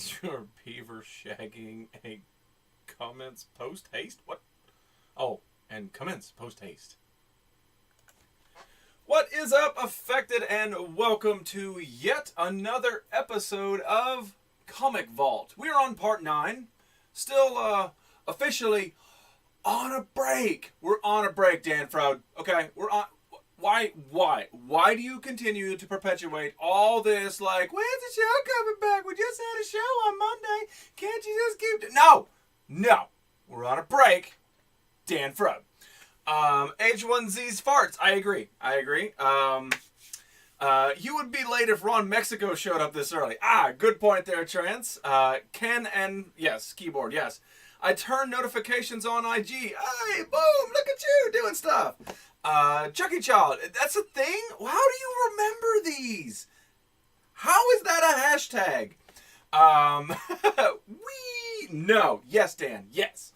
Your beaver shagging a commence post haste? What? Oh, and commence post haste. What is up, Affected, and welcome to yet another episode of Comic Vault. We're on part 9, still officially on a break. We're on a break, Dan Froud. Okay, we're on. Why do you continue to perpetuate all this? Like, when's the show coming back? We just had a show on Monday. Can't you just keep? No. We're on a break, Dan Froud. H1Z's farts. I agree. You would be late if Ron Mexico showed up this early. Good point there, Trance. Ken and yes, keyboard. Yes, I turn notifications on IG. Hey, boom! Look at you doing stuff. Chucky Child. That's a thing. How do you remember these? How is that a hashtag? No. Yes, Dan. Yes.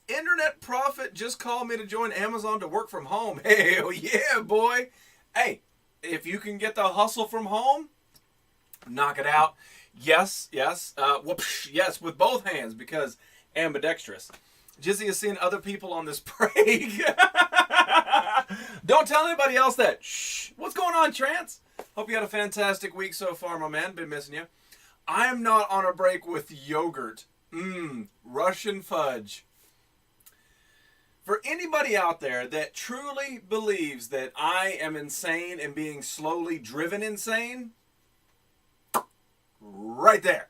Internet Prophet just called me to join Amazon to work from home. Hell yeah, boy. Hey, if you can get the hustle from home, knock it out. Yes. Yes, with both hands, because ambidextrous. Jizzy is seeing other people on this break. Don't tell anybody else that. Shh. What's going on, Trance? Hope you had a fantastic week so far, my man. Been missing you. I am not on a break with yogurt. Russian fudge. For anybody out there that truly believes that I am insane and being slowly driven insane, right there.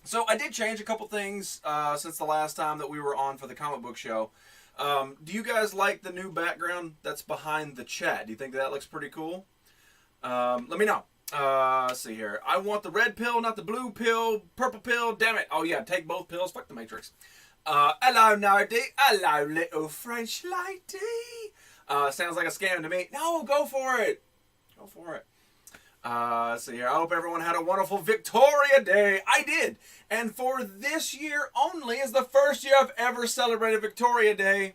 So I did change a couple things since the last time that we were on for the comic book show. Do you guys like the new background that's behind the chat? Do you think that looks pretty cool? Let me know. Let's see here. I want the red pill, not the blue pill, purple pill. Damn it. Oh yeah, take both pills. Fuck the Matrix. Hello, Nardi. Hello, little French lady. Sounds like a scam to me. No, go for it. Let's see here. I hope everyone had a wonderful Victoria Day. I did. And for this year only is the first year I've ever celebrated Victoria Day.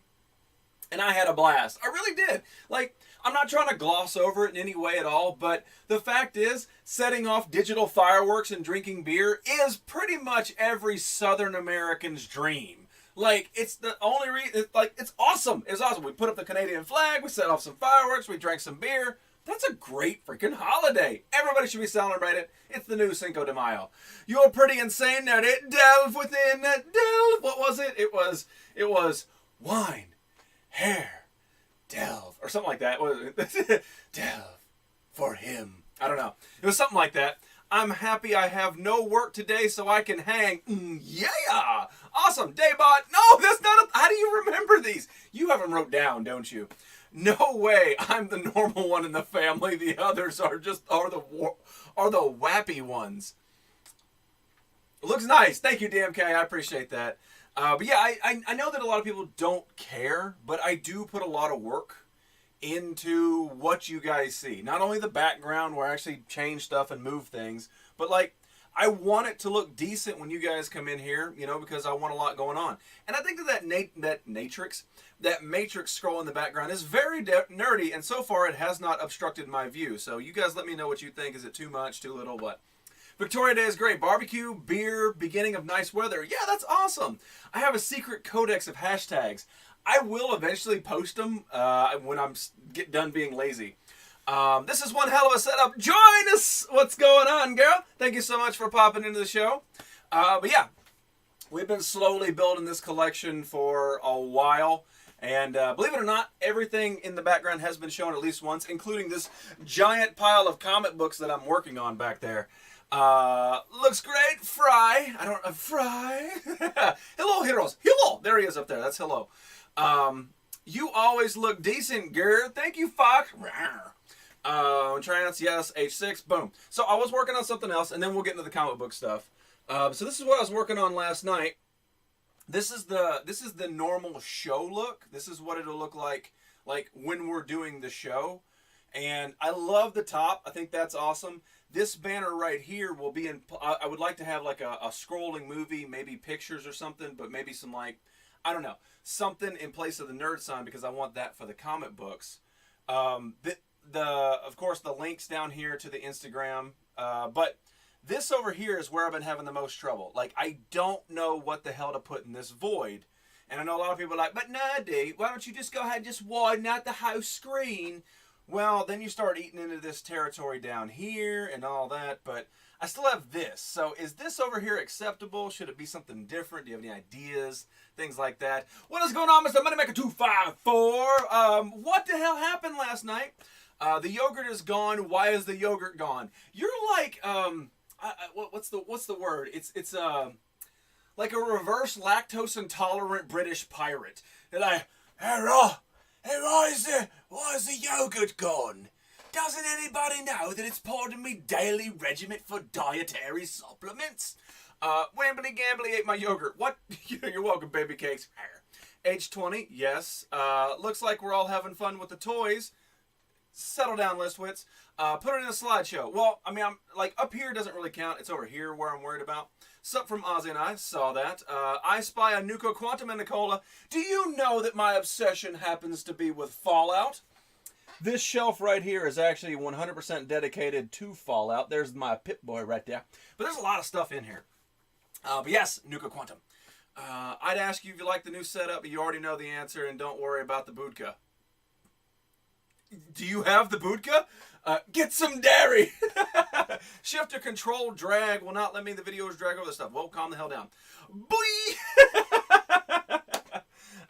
And I had a blast. I really did. Like, I'm not trying to gloss over it in any way at all, but the fact is, setting off digital fireworks and drinking beer is pretty much every Southern American's dream. Like, it's the only reason, it's awesome. It's awesome. We put up the Canadian flag, we set off some fireworks, we drank some beer. That's a great freaking holiday. Everybody should be celebrating it. It's the new Cinco de Mayo. You're pretty insane now. Delve within that delve. What was it? It was wine, hair, delve, or something like that. Delve for him. I don't know. It was something like that. I'm happy I have no work today so I can hang. Yeah. Awesome. Daybot. No, that's not how do you remember these? You have them wrote down, don't you? No way. I'm the normal one in the family. The others are the wappy ones. It looks nice. Thank you, DMK. I appreciate that. But yeah, I know that a lot of people don't care, but I do put a lot of work into what you guys see. Not only the background where I actually change stuff and move things, but like, I want it to look decent when you guys come in here, because I want a lot going on. And I think that matrix scroll in the background is very nerdy, and so far it has not obstructed my view. So you guys let me know what you think. Is it too much, too little, what? Victoria Day is great. Barbecue, beer, beginning of nice weather. Yeah, that's awesome. I have a secret codex of hashtags. I will eventually post them when I'm get done being lazy. This is one hell of a setup. Join us! What's going on, girl? Thank you so much for popping into the show. But yeah, we've been slowly building this collection for a while. And believe it or not, everything in the background has been shown at least once, including this giant pile of comic books that I'm working on back there. Looks great. Fry. Fry. Hello, heroes. Hello. There he is up there. That's hello. You always look decent, girl. Thank you, Fox. Trance, yes. H6. Boom. So I was working on something else, and then we'll get into the comic book stuff. So this is what I was working on last night. This is the normal show look. This is what it'll look like when we're doing the show. And I love the top. I think that's awesome. This banner right here will be in... I would like to have like a scrolling movie, maybe pictures or something, but maybe some like... I don't know. Something in place of the nerd sign, because I want that for the comic books. Of course, the links down here to the Instagram But this over here is where I've been having the most trouble. Like, I don't know what the hell to put in this void. And I know a lot of people are like, but Nerdy, why don't you just go ahead and just widen out the house screen? Well, then you start eating into this territory down here and all that. But I still have this. So is this over here acceptable? Should it be something different? Do you have any ideas? Things like that. What is going on, Mr. Moneymaker254? What the hell happened last night? The yogurt is gone. Why is the yogurt gone? You're like, what's the word? It's like a reverse lactose intolerant British pirate. They're like, why is the yogurt gone? Doesn't anybody know that it's part of me daily regiment for dietary supplements? Wambly Gambly ate my yogurt. What? You're welcome, baby cakes. Age 20, yes. Looks like we're all having fun with the toys. Settle down, Listwitz. Put it in a slideshow. Well, I mean, I'm like, up here doesn't really count. It's over here where I'm worried about. Sup from Ozzy and I saw that. I spy a Nuka Quantum and Nicola. Do you know that my obsession happens to be with Fallout? This shelf right here is actually 100% dedicated to Fallout. There's my Pip-Boy right there. But there's a lot of stuff in here. But yes, Nuka Quantum. I'd ask you if you like the new setup, but you already know the answer, and don't worry about the Budka. Do you have the Budka? Get some dairy. Shift to control drag will not let me. The videos drag over the stuff. Well, calm the hell down. Boy.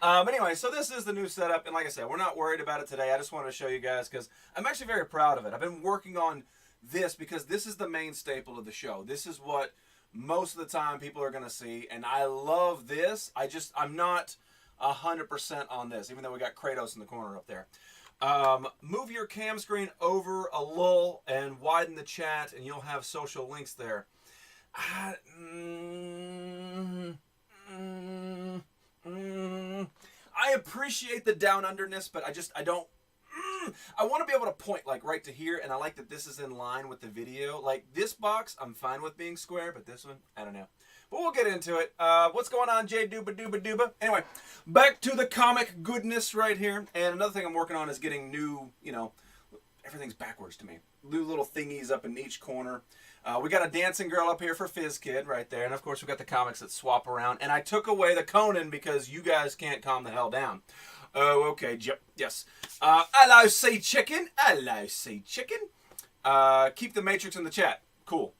Anyway, so this is the new setup, and like I said, we're not worried about it today. I just wanted to show you guys because I'm actually very proud of it. I've been working on this because this is the main staple of the show. This is what most of the time people are going to see, and I love this. I'm not 100% on this, even though we got Kratos in the corner up there. Move your cam screen over a lull and widen the chat, and you'll have social links there. I appreciate the down underness, but I don't. I want to be able to point like right to here, and I like that this is in line with the video. Like this box, I'm fine with being square, but this one, I don't know. But we'll get into it. What's going on, J Dooba Dooba Dooba? Anyway, back to the comic goodness right here. And another thing I'm working on is getting new, everything's backwards to me. New little thingies up in each corner. We got a dancing girl up here for Fizz Kid right there. And of course, we got the comics that swap around. And I took away the Conan because you guys can't calm the hell down. Oh, okay. Yes. Hello, Sea Chicken. Hello, Sea Chicken. Keep the Matrix in the chat. Cool.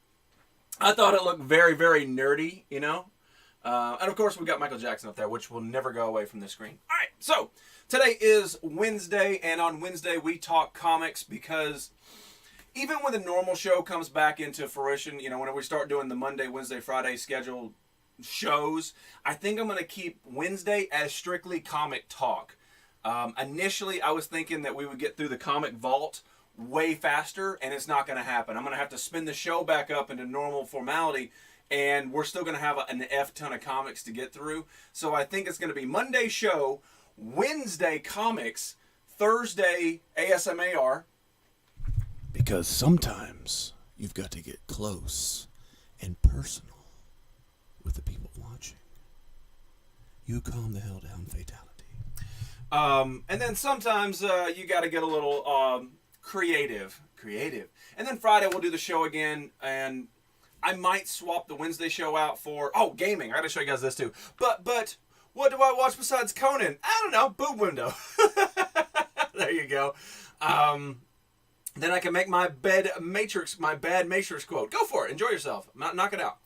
I thought it looked very, very nerdy, And of course, we got Michael Jackson up there, which will never go away from the screen. All right, so today is Wednesday, and on Wednesday we talk comics because even when the normal show comes back into fruition, whenever we start doing the Monday, Wednesday, Friday scheduled shows, I think I'm going to keep Wednesday as strictly comic talk. Initially, I was thinking that we would get through the comic vault way faster, and it's not going to happen. I'm going to have to spin the show back up into normal formality, and we're still going to have an F ton of comics to get through. So I think it's going to be Monday show, Wednesday comics, Thursday ASMAR. Because sometimes you've got to get close and personal with the people watching. You calm the hell down, fatality. And then sometimes you got to get a little creative. And then Friday we'll do the show again, and I might swap the Wednesday show out for gaming. I gotta show you guys this too. But what do I watch besides Conan? I don't know. Boob window. There you go. Then I can make my bad Matrix quote. Go for it. Enjoy yourself. Knock it out.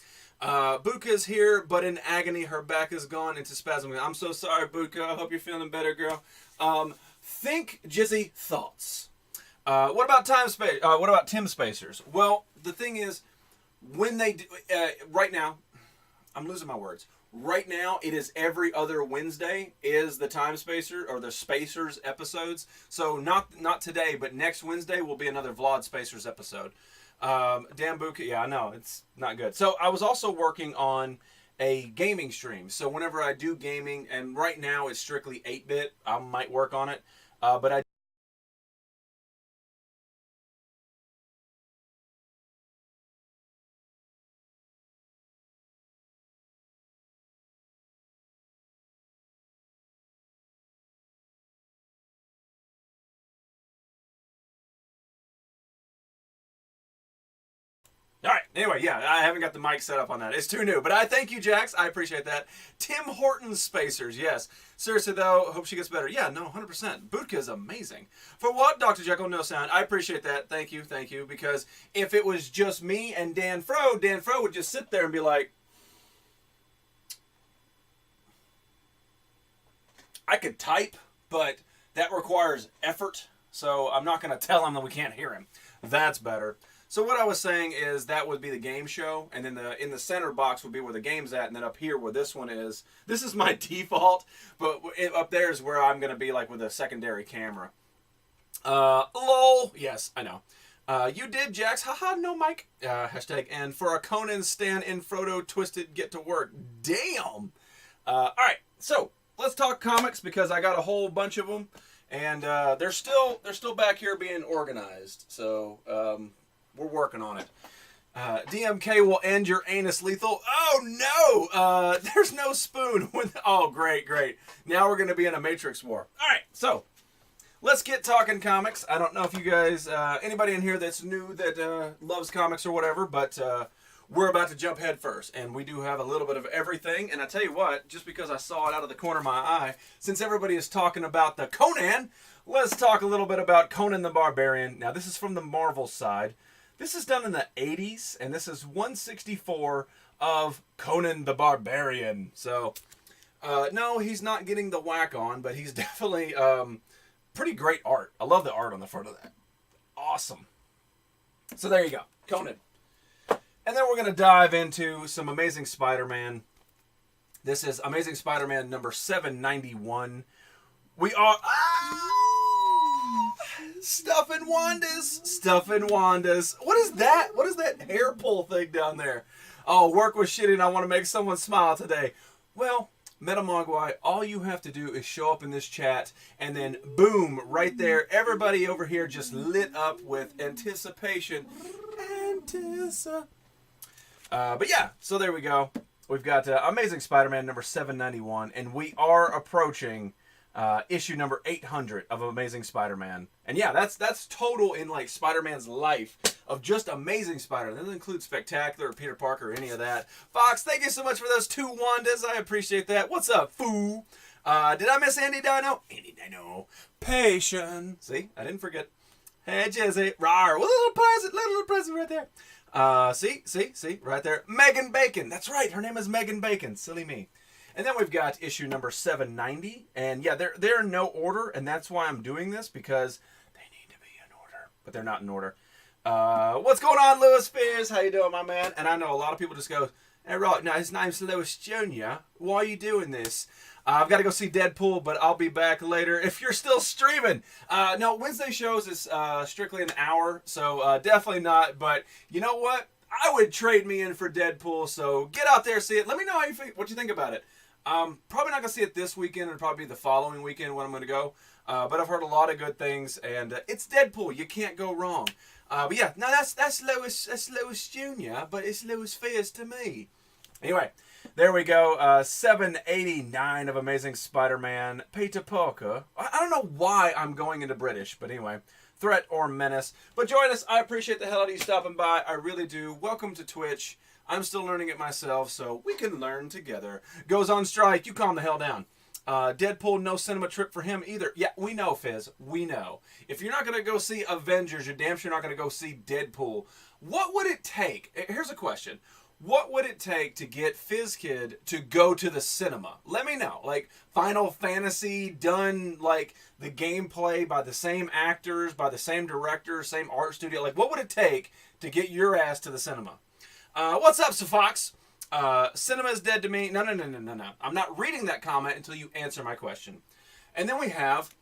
Buka's here, but in agony, her back is gone into spasm. I'm so sorry, Buka. I hope you're feeling better, girl. Think Jizzy thoughts. What about what about Tim Spacers? Well, the thing is, when they do, right now, I'm losing my words. Right now, it is every other Wednesday is the Time Spacer or the Spacers episodes. So not today, but next Wednesday will be another Vlad Spacers episode. Damn Buka, yeah, I know it's not good. So I was also working on a gaming stream. So whenever I do gaming, and right now it's strictly 8-bit, I might work on it, but I. All right. Anyway, yeah, I haven't got the mic set up on that. It's too new. But I thank you, Jax. I appreciate that. Tim Hortons Spacers. Yes. Seriously, though, hope she gets better. Yeah, no, 100%. Budka is amazing. For what, Dr. Jekyll? No sound. I appreciate that. Thank you. Thank you. Because if it was just me and Dan Fro would just sit there and be like, I could type, but that requires effort. So I'm not going to tell him that we can't hear him. That's better. So what I was saying is that would be the game show, and then in the center box would be where the game's at, and then up here where this one is, this is my default, but up there is where I'm going to be like with a secondary camera. Lol. Yes, I know. You did, Jax. Haha, no mic. Hashtag. And for a Conan stan in Frodo Twisted, get to work. Damn. All right, so let's talk comics because I got a whole bunch of them, and they're still back here being organized. So we're working on it. DMK will end your anus lethal. Oh no! There's no spoon. Oh great. Now we're gonna be in a Matrix war. All right, so let's get talking comics. I don't know if you guys, anybody in here that's new that loves comics or whatever, but we're about to jump head first, and we do have a little bit of everything. And I tell you what, just because I saw it out of the corner of my eye, since everybody is talking about the Conan, let's talk a little bit about Conan the Barbarian. Now, this is from the Marvel side. This is done in the 80s, and this is 164 of Conan the Barbarian. So, no, he's not getting the whack on, but he's definitely pretty great art. I love the art on the front of that. Awesome. So there you go, Conan. And then we're going to dive into some Amazing Spider-Man. This is Amazing Spider-Man number 791. We are... Stuffing Wandas. What is that? What is that hair pull thing down there? Oh, work was shitty and I want to make someone smile today. Well, Metamogwai, all you have to do is show up in this chat and then boom, right there, everybody over here just lit up with anticipation. But yeah, so there we go. We've got Amazing Spider-Man number 791, and we are approaching issue number 800 of Amazing Spider-Man. And yeah, that's total in like Spider-Man's life of just Amazing Spider-Man. That doesn't include Spectacular or Peter Parker or any of that. Fox, thank you so much for those 2 Wandas. I appreciate that. What's up, foo? Did I miss Andy Dino? Andy Dino. Patience. See, I didn't forget. Hey, Jizzy. Rawr. Little present right there. See, right there. Megan Bacon. That's right. Her name is Megan Bacon. Silly me. And then we've got issue number 790. And yeah, they're in no order, and that's why I'm doing this, because they need to be in order. But they're not in order. What's going on, Lewis Spears? How you doing, my man? And I know a lot of people just go, hey, right, no, his name's Lewis Jr. Why are you doing this? I've got to go see Deadpool, but I'll be back later if you're still streaming. No, Wednesday shows is strictly an hour, so definitely not. But you know what? I would trade me in for Deadpool, so get out there, see it. Let me know what you think about it. Probably not going to see it this weekend. It'll probably be the following weekend when I'm going to go. But I've heard a lot of good things, and it's Deadpool. You can't go wrong. But yeah, no, that's Lewis Jr., but it's Lewis Fierce to me. Anyway, there we go. 789 of Amazing Spider-Man. Peter Parker. I don't know why I'm going into British, but anyway. Threat or menace. But join us. I appreciate the hell out of you stopping by. I really do. Welcome to Twitch. I'm still learning it myself, so we can learn together. Goes on strike. You calm the hell down. Deadpool, no cinema trip for him either. Yeah, we know, Fizz. We know. If you're not going to go see Avengers, you're damn sure not going to go see Deadpool. What would it take? Here's a question. What would it take to get FizzKid to go to the cinema? Let me know. Like, Final Fantasy done, like, the gameplay by the same actors, by the same director, same art studio. Like, what would it take to get your ass to the cinema? What's up, Sofox? Cinema is dead to me. No. I'm not reading that comment until you answer my question. And then we have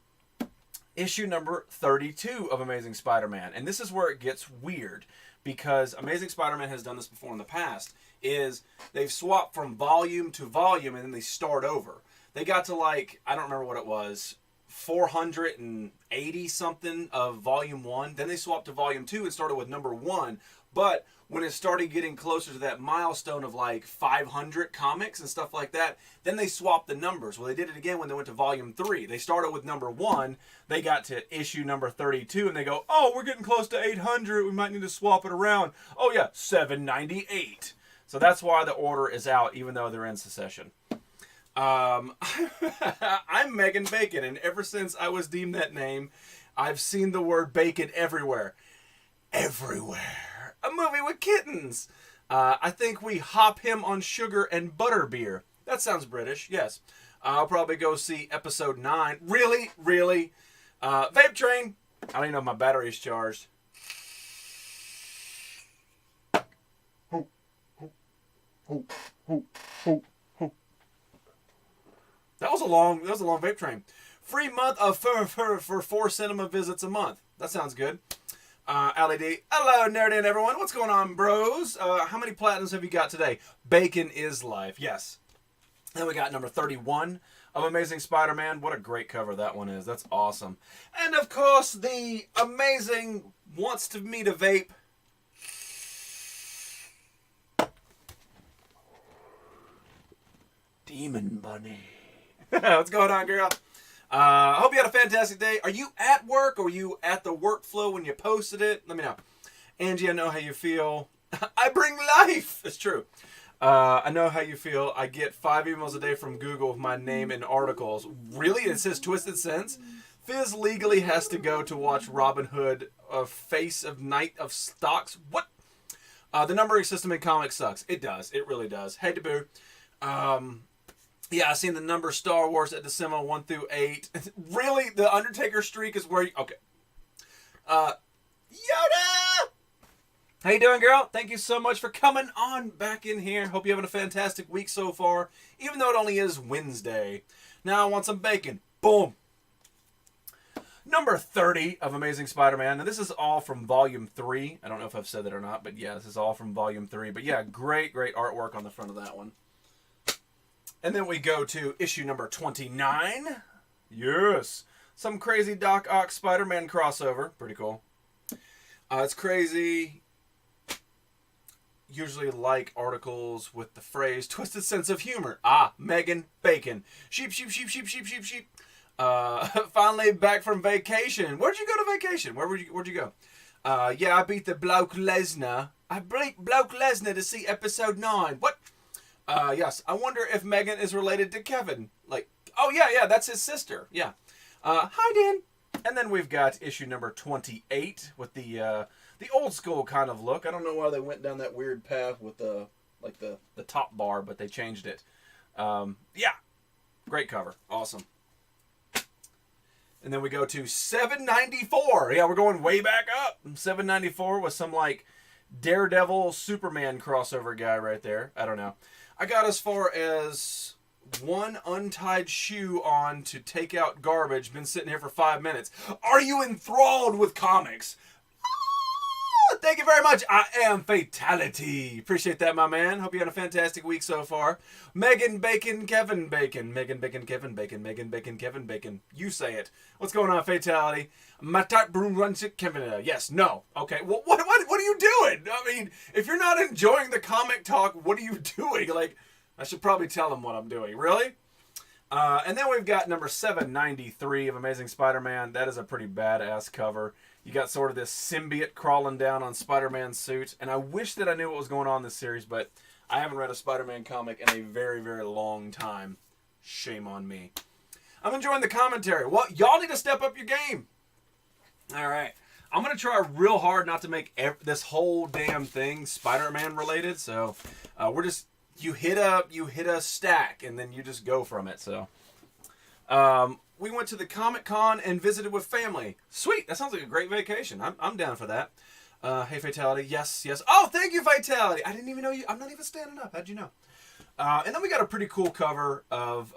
issue number 32 of Amazing Spider-Man. And this is where it gets weird, because Amazing Spider-Man has done this before in the past, is they've swapped from volume to volume and then they start over. They got to, like, I don't remember what it was, 480 something of volume 1. Then they swapped to volume 2 and started with number 1. But when it started getting closer to that milestone of like 500 comics and stuff like that, then they swapped the numbers. Well, they did it again when they went to volume 3. They started with number 1, they got to issue number 32, and they go, oh, we're getting close to 800, we might need to swap it around. Oh yeah, 798. So that's why the order is out, even though they're in succession. I'm Megan Bacon, and ever since I was deemed that name, I've seen the word bacon everywhere. Everywhere. A movie with kittens. I think we hop him on sugar and butter beer. That sounds British, yes. I'll probably go see episode 9. Really? Really? Vape Train. I don't even know if my battery's charged. Ho, ho, ho, ho, ho, ho. That was a long Vape Train. Free month of for 4 cinema visits a month. That sounds good. Ali D. Hello, Nerd and everyone. What's going on, bros? How many platinums have you got today? Bacon is life. Yes. Then we got number 31 of Amazing Spider-Man. What a great cover that one is. That's awesome. And, of course, the amazing wants to me to vape. Demon Bunny. What's going on, girl? I hope you had a fantastic day. Are you at work or were you at the workflow when you posted it? Let me know. Angie, I know how you feel. I bring life. It's true. I know how you feel. I get 5 emails a day from Google with my name and articles. Really? It says Twisted Sense? Fizz legally has to go to watch Robin Hood, Face of Night of Stocks. What? The numbering system in comics sucks. It does. It really does. Hey, Deboo. Yeah, I seen the number Star Wars at December 1 through 8. Really? The Undertaker streak is where you... Okay. Yoda! How you doing, girl? Thank you so much for coming on back in here. Hope you're having a fantastic week so far, even though it only is Wednesday. Now I want some bacon. Boom. Number 30 of Amazing Spider-Man. Now, this is all from Volume 3. I don't know if I've said that or not, but yeah, this is all from Volume 3. But yeah, great, great artwork on the front of that one. And then we go to issue number 29. Yes. Some crazy Doc Ock Spider-Man crossover. Pretty cool. It's crazy. Usually like articles with the phrase twisted sense of humor. Megan Bacon. Sheep, sheep, sheep, sheep, sheep, sheep, sheep. Finally back from vacation. Where'd you go to vacation? Where'd you go? Yeah, I beat the Bloke Lesnar. I beat Bloke Lesnar to see episode 9. What? Yes. I wonder if Megan is related to Kevin. Like, oh yeah, that's his sister. Yeah. Hi, Dan. And then we've got issue number 28 with the old school kind of look. I don't know why they went down that weird path with the top bar, but they changed it. Yeah. Great cover. Awesome. And then we go to 794. Yeah, we're going way back up. 794 with some like Daredevil Superman crossover guy right there. I don't know. I got as far as one untied shoe on to take out garbage. Been sitting here for 5 minutes. Are you enthralled with comics? Thank you very much. I am Fatality. Appreciate that, my man. Hope you had a fantastic week so far. Megan Bacon, Kevin Bacon. Megan Bacon, Kevin Bacon. Megan Bacon, Kevin Bacon. You say it. What's going on, Fatality? Matat Broom runs it, Kevin. Yes, no. Okay. Well, what are you doing? I mean, if you're not enjoying the comic talk, what are you doing? Like, I should probably tell them what I'm doing. Really? And then we've got number 793 of Amazing Spider-Man. That is a pretty badass cover. You got sort of this symbiote crawling down on Spider-Man's suit. And I wish that I knew what was going on in this series, but I haven't read a Spider-Man comic in a very, very long time. Shame on me. I'm enjoying the commentary. Well, y'all need to step up your game. All right. I'm going to try real hard not to make this whole damn thing Spider-Man related. So we're just... You hit a stack, and then you just go from it. So, we went to the Comic-Con and visited with family. Sweet, that sounds like a great vacation. I'm down for that. Hey, Fatality, yes. Oh, thank you, Fatality. I didn't even know you. I'm not even standing up. How'd you know? And then we got a pretty cool cover of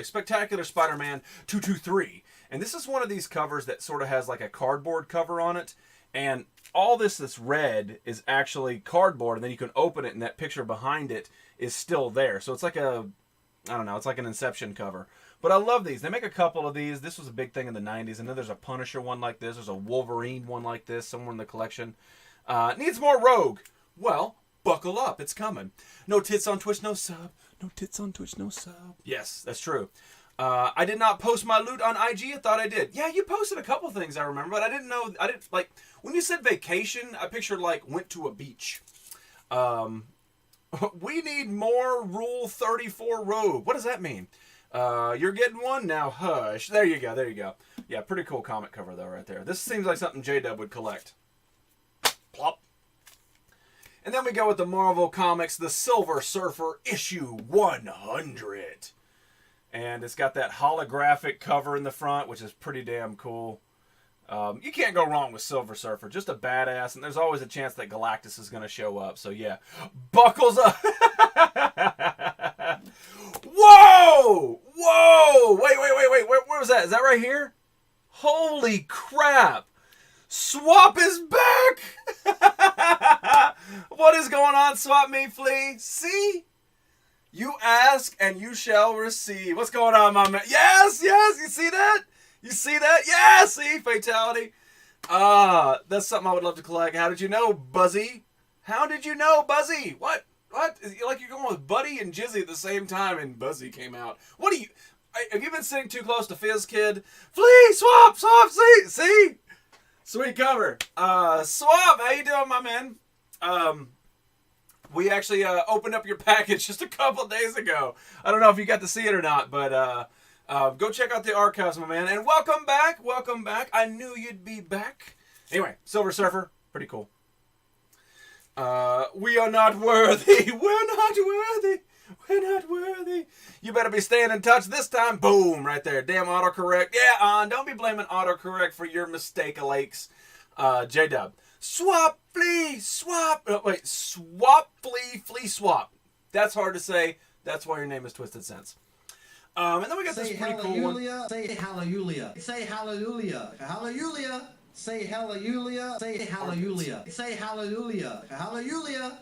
Spectacular Spider-Man 223. And this is one of these covers that sort of has like a cardboard cover on it. And all this that's red is actually cardboard, and then you can open it, and that picture behind it is still there. So it's like it's like an Inception cover. But I love these. They make a couple of these. This was a big thing in the 90s. I know there's a Punisher one like this. There's a Wolverine one like this somewhere in the collection. Needs more Rogue. Well, buckle up. It's coming. No tits on Twitch, no sub. No tits on Twitch, no sub. Yes, that's true. I did not post my loot on IG. I thought I did. Yeah, you posted a couple things, I remember, but I didn't know. I didn't, like, when you said vacation, I pictured, like, went to a beach. We need more Rule 34 Rogue. What does that mean? You're getting one? Now hush. There you go, there you go. Yeah, pretty cool comic cover, though, right there. This seems like something J-Dub would collect. Plop. And then we go with the Marvel Comics, the Silver Surfer issue 100. And it's got that holographic cover in the front, which is pretty damn cool. You can't go wrong with Silver Surfer. Just a badass, and there's always a chance that Galactus is going to show up. So yeah, buckles up. Whoa! Whoa! Wait. Where was that? Is that right here? Holy crap! Swap is back! What is going on, Swap Me Flea? See? You ask and you shall receive. What's going on, my man? Yes! You see that? You see that? Yeah, see? Fatality. That's something I would love to collect. How did you know, Buzzy? How did you know, Buzzy? What? Like you're going with Buddy and Jizzy at the same time and Buzzy came out. What are you... Have you been sitting too close to Fizz Kid? Flea! Swap! See? Sweet cover. Swap, how you doing, my man? We actually opened up your package just a couple days ago. I don't know if you got to see it or not, but go check out the archives, my man. And welcome back. I knew you'd be back. Anyway, Silver Surfer, pretty cool. We are not worthy. We're not worthy. You better be staying in touch this time. Boom, right there. Damn autocorrect. Yeah, don't be blaming autocorrect for your mistake, Lakes. J-Dub. Swap, flea, swap. Oh, wait, swap, flea, swap. That's hard to say. That's why your name is Twisted Sense. And then we got this pretty cool one. Say hallelujah. Say hallelujah. Hallelujah. Say hallelujah. Say hallelujah. Say hallelujah. Hallelujah.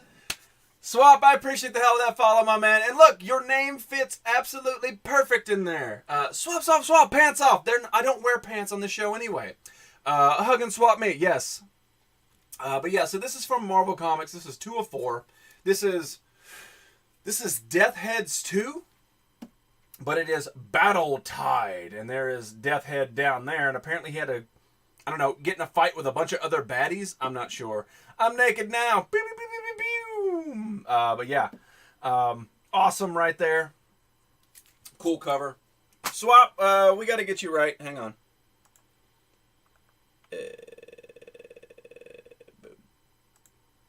Swap, I appreciate the hell of that follow, my man. And look, your name fits absolutely perfect in there. Swap, pants off. I don't wear pants on the show anyway. Hug and swap me, yes. But yeah, so this is from Marvel Comics. This is 2 of 4. This is Death Heads 2, but it is Battle Tide, and there is Death Head down there, and apparently he had to, I don't know, get in a fight with a bunch of other baddies. I'm not sure. I'm naked now. But yeah, awesome right there. Cool cover. Swap, we got to get you right. Hang on.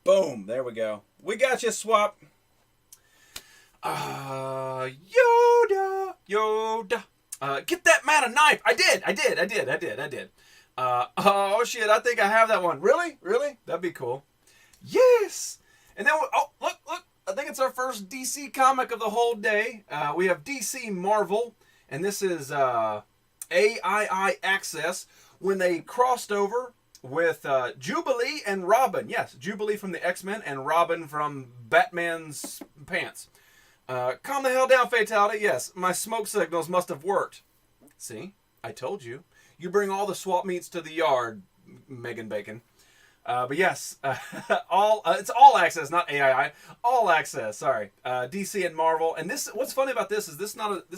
Boom. There we go. We got you, Swap. Yoda. Get that man a knife. I did. Oh, shit. I think I have that one. Really? That'd be cool. Yes. And then, look. I think it's our first DC comic of the whole day. We have DC Marvel. And this is AII Access. When they crossed over with Jubilee and Robin. Yes, Jubilee from the X-Men and Robin from Batman's pants. Calm the hell down, Fatality. Yes, my smoke signals must have worked. See? I told you. You bring all the swap meets to the yard, Megan Bacon. But yes, it's all access, not AII. All access, sorry. DC and Marvel. And this, what's funny about this is this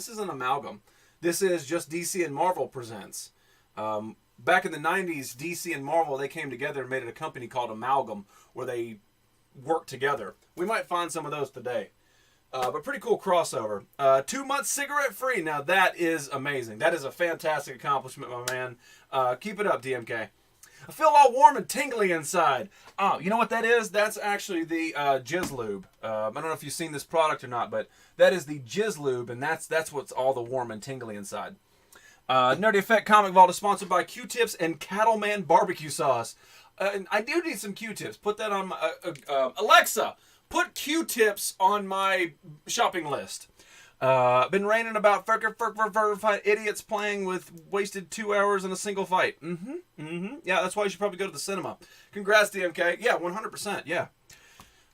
is an amalgam. This is just DC and Marvel presents. Back in the 90s, DC and Marvel, they came together and made it a company called Amalgam, where they worked together. We might find some of those today. But pretty cool crossover. 2 months cigarette free. Now that is amazing. That is a fantastic accomplishment, my man. Keep it up, DMK. I feel all warm and tingly inside. Oh, you know what that is? That's actually the Jizz Lube. I don't know if you've seen this product or not, but that is the Jizz Lube, and that's what's all the warm and tingly inside. Nerdy Effect Comic Vault is sponsored by Q-Tips and Cattleman Barbecue Sauce. And I do need some Q-Tips. Put that on my... Alexa, put Q-Tips on my shopping list. Been raining about idiots playing with wasted 2 hours in a single fight. Yeah, that's why you should probably go to the cinema. Congrats, DMK. Yeah, 100%, yeah.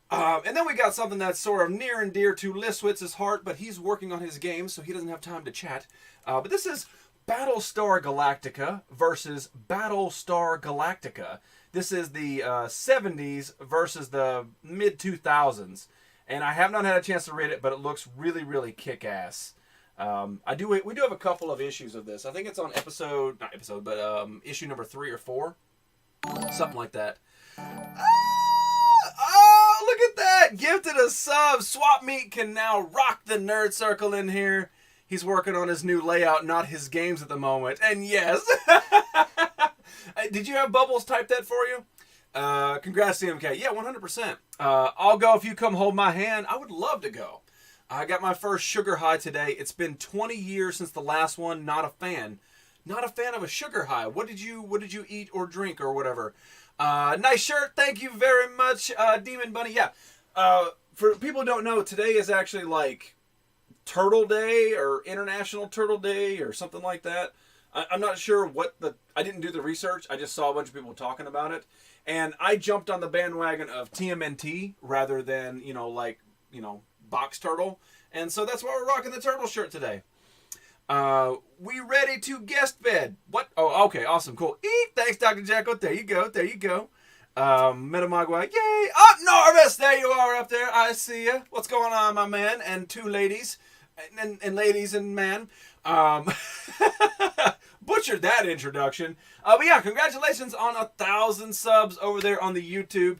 And then we got something that's sort of near and dear to Liswitz's heart, but he's working on his game, so he doesn't have time to chat. But this is Battlestar Galactica versus Battlestar Galactica. This is the 70s versus the mid-2000s. And I have not had a chance to read it, but it looks really, really kick-ass. We do have a couple of issues of this. I think it's on issue number 3 or 4. Something like that. Oh, look at that! Gifted a sub. Swap Meet can now rock the nerd circle in here. He's working on his new layout, not his games at the moment. And yes. Did you have Bubbles type that for you? Congrats, CMK. Yeah, 100%. I'll go if you come hold my hand. I would love to go. I got my first sugar high today. It's been 20 years since the last one. Not a fan. Not a fan of a sugar high. What did you eat or drink or whatever? Nice shirt. Thank you very much, Demon Bunny. Yeah. For people who don't know, today is actually like Turtle Day or International Turtle Day or something like that. I'm not sure I didn't do the research. I just saw a bunch of people talking about it. And I jumped on the bandwagon of TMNT rather than, Box Turtle. And so that's why we're rocking the turtle shirt today. We ready to guest bed. What? Oh, okay. Awesome. Cool. Thanks, Dr. Jekyll. There you go. Metamagua. Yay. Up Norvis. There you are up there. I see you. What's going on, my man? And 2 ladies. And ladies and man. Butchered that introduction. But yeah, congratulations on 1,000 subs over there on the YouTube.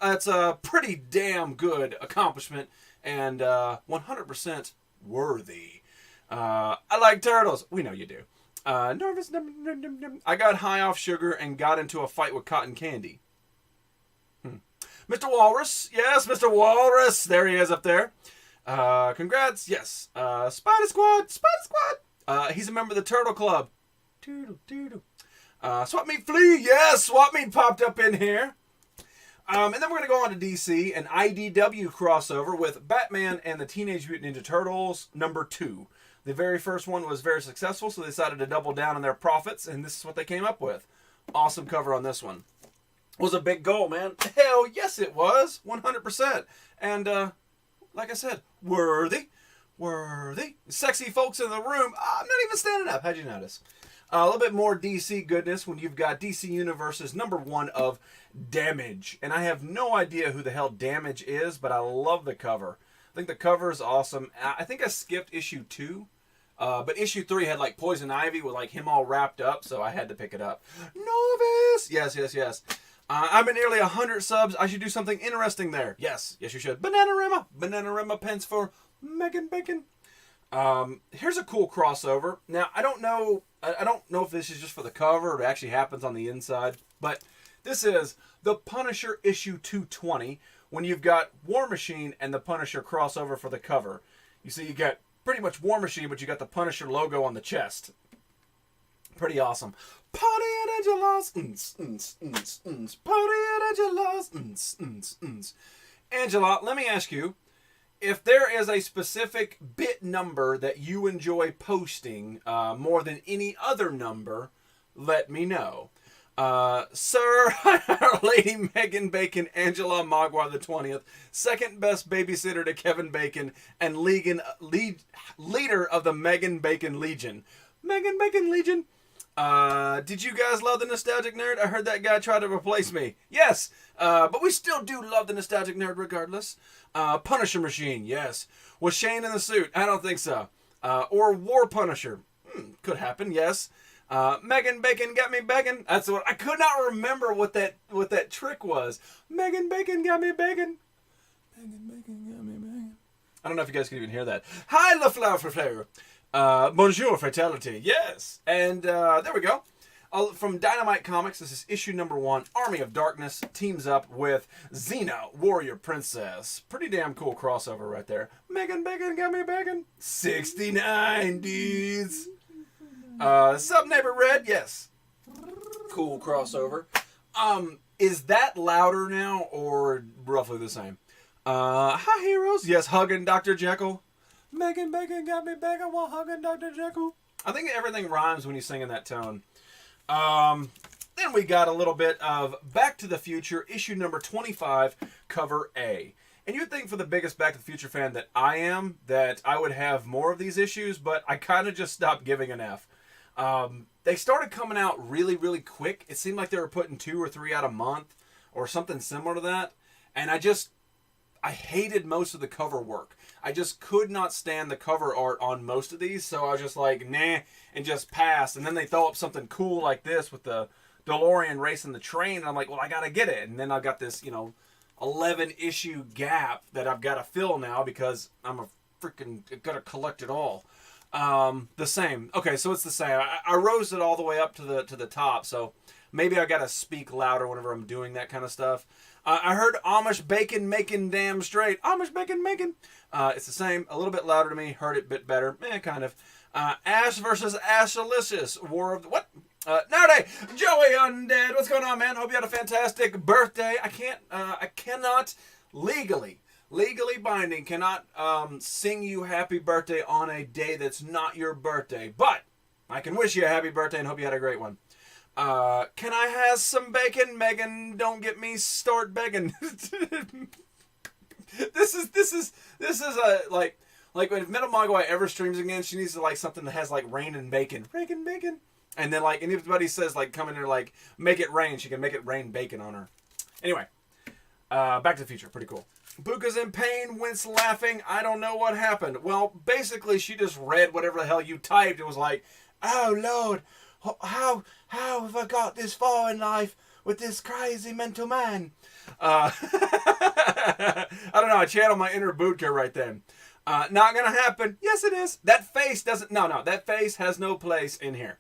That's a pretty damn good accomplishment and 100% worthy. I like turtles. We know you do. Nervous. I got high off sugar and got into a fight with cotton candy. Mr. Walrus. Yes, Mr. Walrus. There he is up there. Congrats. Yes. Spider Squad. He's a member of the Turtle Club. Doodle. Swap Meet Flea. Yes, Swap Meet popped up in here. And then we're going to go on to DC, an IDW crossover with Batman and the Teenage Mutant Ninja Turtles number 2. The very first one was very successful, so they decided to double down on their profits, and this is what they came up with. Awesome cover on this one. Was a big goal, man. Hell yes it was. 100%. And, like I said, worthy. Sexy folks in the room. I'm not even standing up. How'd you notice? A little bit more DC goodness when you've got DC Universe's number 1 of Damage. And I have no idea who the hell Damage is, but I love the cover. I think the cover is awesome. I think I skipped issue 2. But issue 3 had like Poison Ivy with like him all wrapped up, so I had to pick it up. Novice! Yes. I'm at nearly 100 subs. I should do something interesting there. Yes, you should. Bananarama pens for Megan Bacon. Here's a cool crossover. Now, I don't know if this is just for the cover or it actually happens on the inside, but this is the Punisher issue 220 when you've got War Machine and the Punisher crossover for the cover. You see, you got pretty much War Machine, but you got the Punisher logo on the chest. Pretty awesome. Party at Angela's. Party at Angela's. Angela, let me ask you, if there is a specific bit number that you enjoy posting more than any other number, let me know. Sir, Lady Megan Bacon, Angela Magua the 20th, second best babysitter to Kevin Bacon, and leader of the Megan Bacon Legion. Megan Bacon Legion. Did you guys love the Nostalgic Nerd? I heard that guy try to replace me. Yes, but we still do love the Nostalgic Nerd regardless. Punisher Machine, yes. Was Shane in the suit? I don't think so. Or War Punisher. Could happen, yes. Megan Bacon got me begging. That's what I could not remember what that trick was. Megan Bacon got me begging. Megan Bacon got me begging. I don't know if you guys can even hear that. Hi, La Flower Flair. Bonjour, Fatality. Yes. And there we go. From Dynamite Comics, this is issue number 1. Army of Darkness teams up with Xena, Warrior Princess. Pretty damn cool crossover right there. Megan Bacon got me begging. 69 dudes. Sub Neighbor Red, yes. Cool crossover. Is that louder now or roughly the same? Hi, heroes. Yes, hugging Dr. Jekyll. Megan Bacon got me begging while hugging Dr. Jekyll. I think everything rhymes when you sing in that tone. Then we got a little bit of Back to the Future, issue number 25, cover A. And you'd think for the biggest Back to the Future fan that I am, that I would have more of these issues, but I kind of just stopped giving an F. They started coming out really, really quick. It seemed like they were putting 2 or 3 out a month or something similar to that. And I hated most of the cover work. I just could not stand the cover art on most of these. So I was just like, nah, and just passed. And then they throw up something cool like this with the DeLorean racing the train. And I'm like, well, I got to get it. And then I've got this, 11 issue gap that I've got to fill now because I'm got to collect it all. The same. Okay, so it's the same. I rose it all the way up to the top, so maybe I gotta speak louder whenever I'm doing that kind of stuff. I heard Amish bacon making damn straight. Amish bacon making. It's the same. A little bit louder to me. Heard it a bit better. Kind of. Ash versus Ashalicious. War of the... What? Nowadays, Joey Undead. What's going on, man? Hope you had a fantastic birthday. I cannot legally binding, cannot sing you happy birthday on a day that's not your birthday. But I can wish you a happy birthday and hope you had a great one. Can I have some bacon, Megan? Don't get me start begging. This is a like if Metal Mogwai ever streams again, she needs to like something that has like rain and bacon. Bacon. And then like anybody says like come in here like make it rain, she can make it rain bacon on her. Anyway, Back to the Future, pretty cool. Buka's in pain, Wince laughing. I don't know what happened. Well, basically, she just read whatever the hell you typed. It was like, oh, Lord, how have I got this far in life with this crazy mental man? I don't know. I channeled my inner Buka right then. Not going to happen. Yes, it is. That face doesn't... No. That face has no place in here.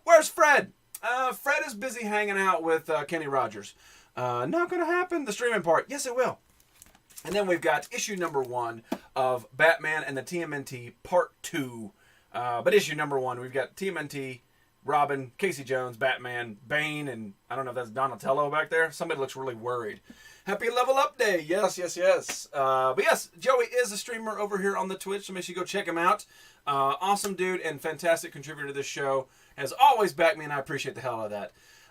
Where's Fred? Fred is busy hanging out with Kenny Rogers. Not going to happen. The streaming part. Yes, it will. And then we've got issue number 1 of Batman and the TMNT Part 2. But issue number 1, we've got TMNT, Robin, Casey Jones, Batman, Bane, and I don't know if that's Donatello back there. Somebody looks really worried. Happy Level Up Day. Yes. But yes, Joey is a streamer over here on the Twitch, so make sure you go check him out. Awesome dude and fantastic contributor to this show. Has always backed me, and I appreciate the hell out of that.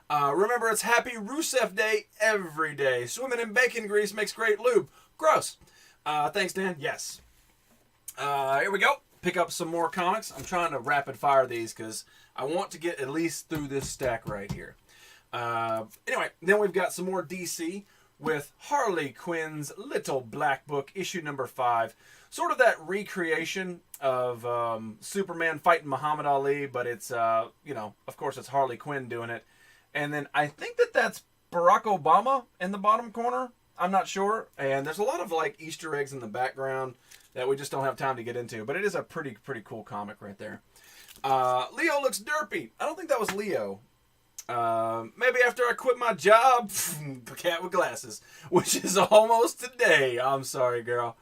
Remember, it's Happy Rusev Day every day. Swimming in bacon grease makes great lube. Gross. Thanks, Dan. Yes. Here we go. Pick up some more comics. I'm trying to rapid fire these because I want to get at least through this stack right here. Anyway, then we've got some more DC with Harley Quinn's Little Black Book, issue number 5. Sort of that recreation of Superman fighting Muhammad Ali, but it's, of course it's Harley Quinn doing it. And then I think that's Barack Obama in the bottom corner. I'm not sure. And there's a lot of like Easter eggs in the background that we just don't have time to get into. But it is a pretty cool comic right there. Leo looks derpy. I don't think that was Leo. Maybe after I quit my job, the cat with glasses, which is almost today. I'm sorry, girl.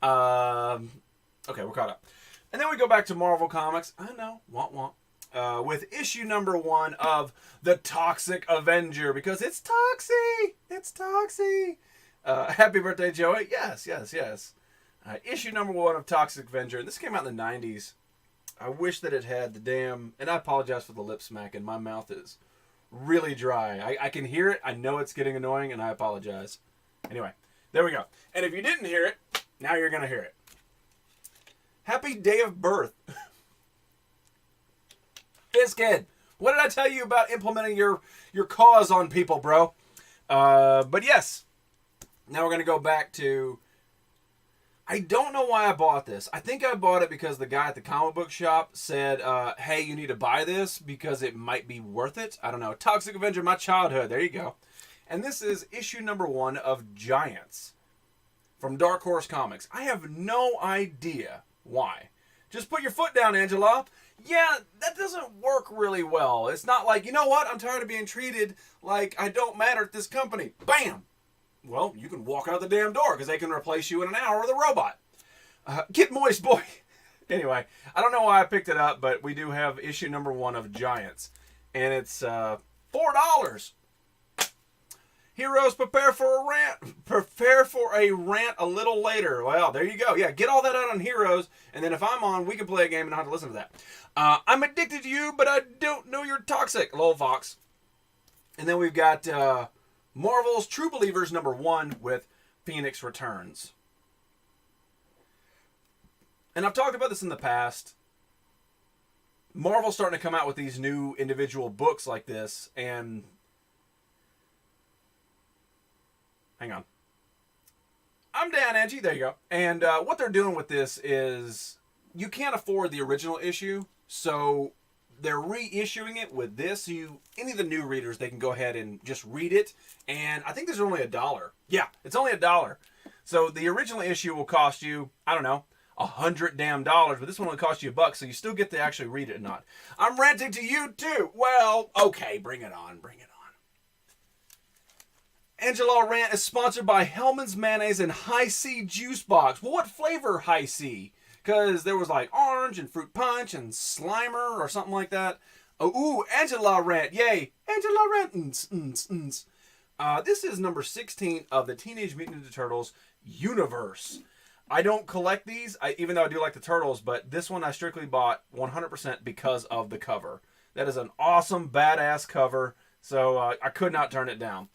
Okay, we're caught up. And then we go back to Marvel Comics. I know, womp womp. With issue number 1 of The Toxic Avenger, because it's Toxie! It's Toxie! Happy birthday, Joey. Yes. Issue number 1 of Toxic Avenger, and this came out in the 90s. I wish that it had the damn... And I apologize for the lip smacking. My mouth is really dry. I can hear it. I know it's getting annoying, and I apologize. Anyway, there we go. And if you didn't hear it, now you're going to hear it. Happy day of birth. Kid, what did I tell you about implementing your cause on people, bro? But yes, now we're going to go back to... I don't know why I bought this. I think I bought it because the guy at the comic book shop said, hey, you need to buy this because it might be worth it. I don't know. Toxic Avenger, my childhood. There you go. And this is issue number 1 of Giants from Dark Horse Comics. I have no idea why. Just put your foot down, Angela. Yeah, that doesn't work really well. It's not like, you know what? I'm tired of being treated like I don't matter at this company. Bam! Well, you can walk out the damn door because they can replace you in an hour with a robot. Get moist, boy. Anyway, I don't know why I picked it up, but we do have issue number 1 of Giants. And it's $4. Heroes, prepare for a rant. Prepare for a rant a little later. Well, there you go. Yeah, get all that out on Heroes, and then if I'm on, we can play a game and not have to listen to that. I'm addicted to you, but I don't know you're toxic. Lol, Fox. And then we've got Marvel's True Believers number 1 with Phoenix Returns. And I've talked about this in the past. Marvel's starting to come out with these new individual books like this, and hang on. I'm Dan Angie. There you go. And what they're doing with this is you can't afford the original issue, so they're reissuing it with this. So any of the new readers, they can go ahead and just read it. And I think these are only $1. Yeah, it's only $1. So the original issue will cost you, I don't know, $100 damn, but this one will cost you $1, so you still get to actually read it or not. I'm ranting to you too. Well, okay, bring it on, bring it on. Angela Rant is sponsored by Hellman's Mayonnaise and High C Juice Box. Well, what flavor High C? Because there was like orange and fruit punch and Slimer or something like that. Oh, ooh, Angela Rant, yay, Angela Rant. This is number 16 of the Teenage Mutant Ninja Turtles universe. I don't collect these, even though I do like the Turtles, but this one I strictly bought 100% because of the cover. That is an awesome, badass cover, so I could not turn it down.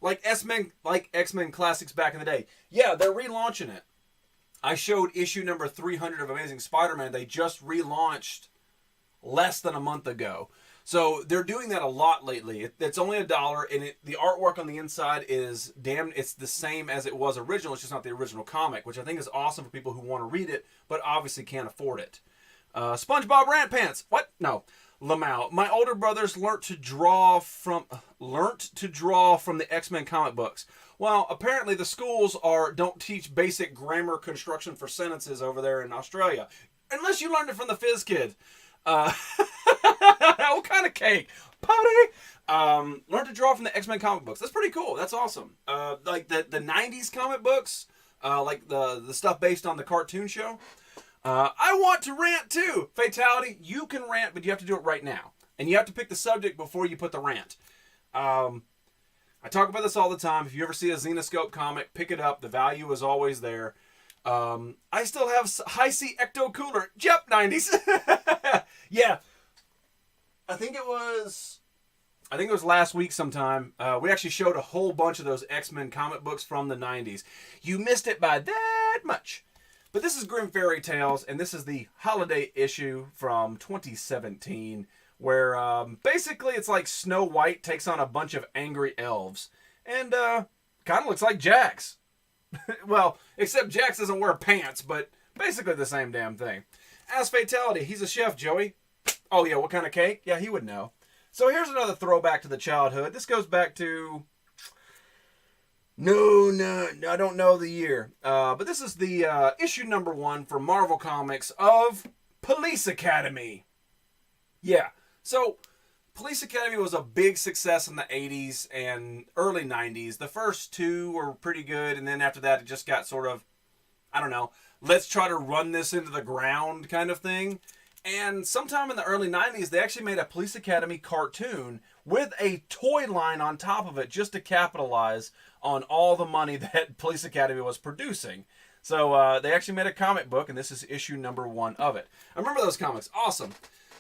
Like X-Men Classics back in the day. Yeah, they're relaunching it. I showed issue number 300 of Amazing Spider-Man. They just relaunched less than a month ago. So they're doing that a lot lately. It's only $1, and the artwork on the inside is it's the same as it was original. It's just not the original comic, which I think is awesome for people who want to read it, but obviously can't afford it. SpongeBob Rant Pants. What? No. Lamau. My older brothers learnt to draw from the X-Men comic books. Well, apparently the schools don't teach basic grammar construction for sentences over there in Australia, unless you learned it from the Fizz Kid. What kind of cake? Potty! Learn to draw from the X-Men comic books. That's pretty cool. That's awesome. Like the 90s comic books, like the stuff based on the cartoon show. I want to rant too. Fatality, you can rant, but you have to do it right now. And you have to pick the subject before you put the rant. I talk about this all the time. If you ever see a Xenoscope comic, pick it up. The value is always there. I still have High C Ecto Cooler. Yep, 90s. Yeah. I think it was last week sometime. We actually showed a whole bunch of those X-Men comic books from the 90s. You missed it by that much. But this is Grim Fairy Tales, and this is the holiday issue from 2017, where basically it's like Snow White takes on a bunch of angry elves. And kind of looks like Jax. Well, except Jax doesn't wear pants, but basically the same damn thing. As Fatality, he's a chef, Joey. Oh yeah, what kind of cake? Yeah, he would know. So here's another throwback to the childhood. This goes back to... No, I don't know the year. But this is the issue number 1 for Marvel Comics of Police Academy. Yeah, so Police Academy was a big success in the 80s and early 90s. The first 2 were pretty good, and then after that it just got sort of, I don't know, let's try to run this into the ground kind of thing. And sometime in the early 90s, they actually made a Police Academy cartoon with a toy line on top of it just to capitalize on all the money that Police Academy was producing. So they actually made a comic book, and this is issue number 1 of it. I remember those comics. Awesome.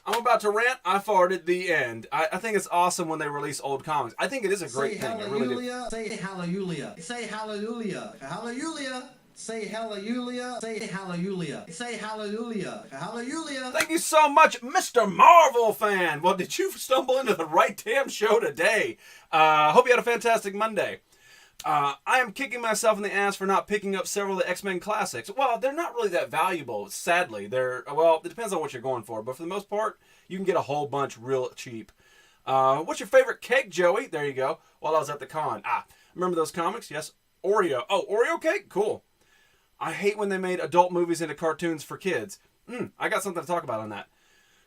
I'm about to rant. I farted the end. I think it's awesome when they release old comics. I think it is a great thing. I really do. Say hallelujah. Say hallelujah. Hallelujah. Say hallelujah. Say hallelujah. Say hallelujah. Hallelujah. Thank you so much, Mr. Marvel fan. Well, did you stumble into the right damn show today? Hope you had a fantastic Monday. I am kicking myself in the ass for not picking up several of the X-Men classics. Well, they're not really that valuable, sadly. Well, it depends on what you're going for, but for the most part, you can get a whole bunch real cheap. What's your favorite cake, Joey? There you go. While I was at the con. Remember those comics? Yes. Oreo. Oh, Oreo cake? Cool. I hate when they made adult movies into cartoons for kids. I got something to talk about on that.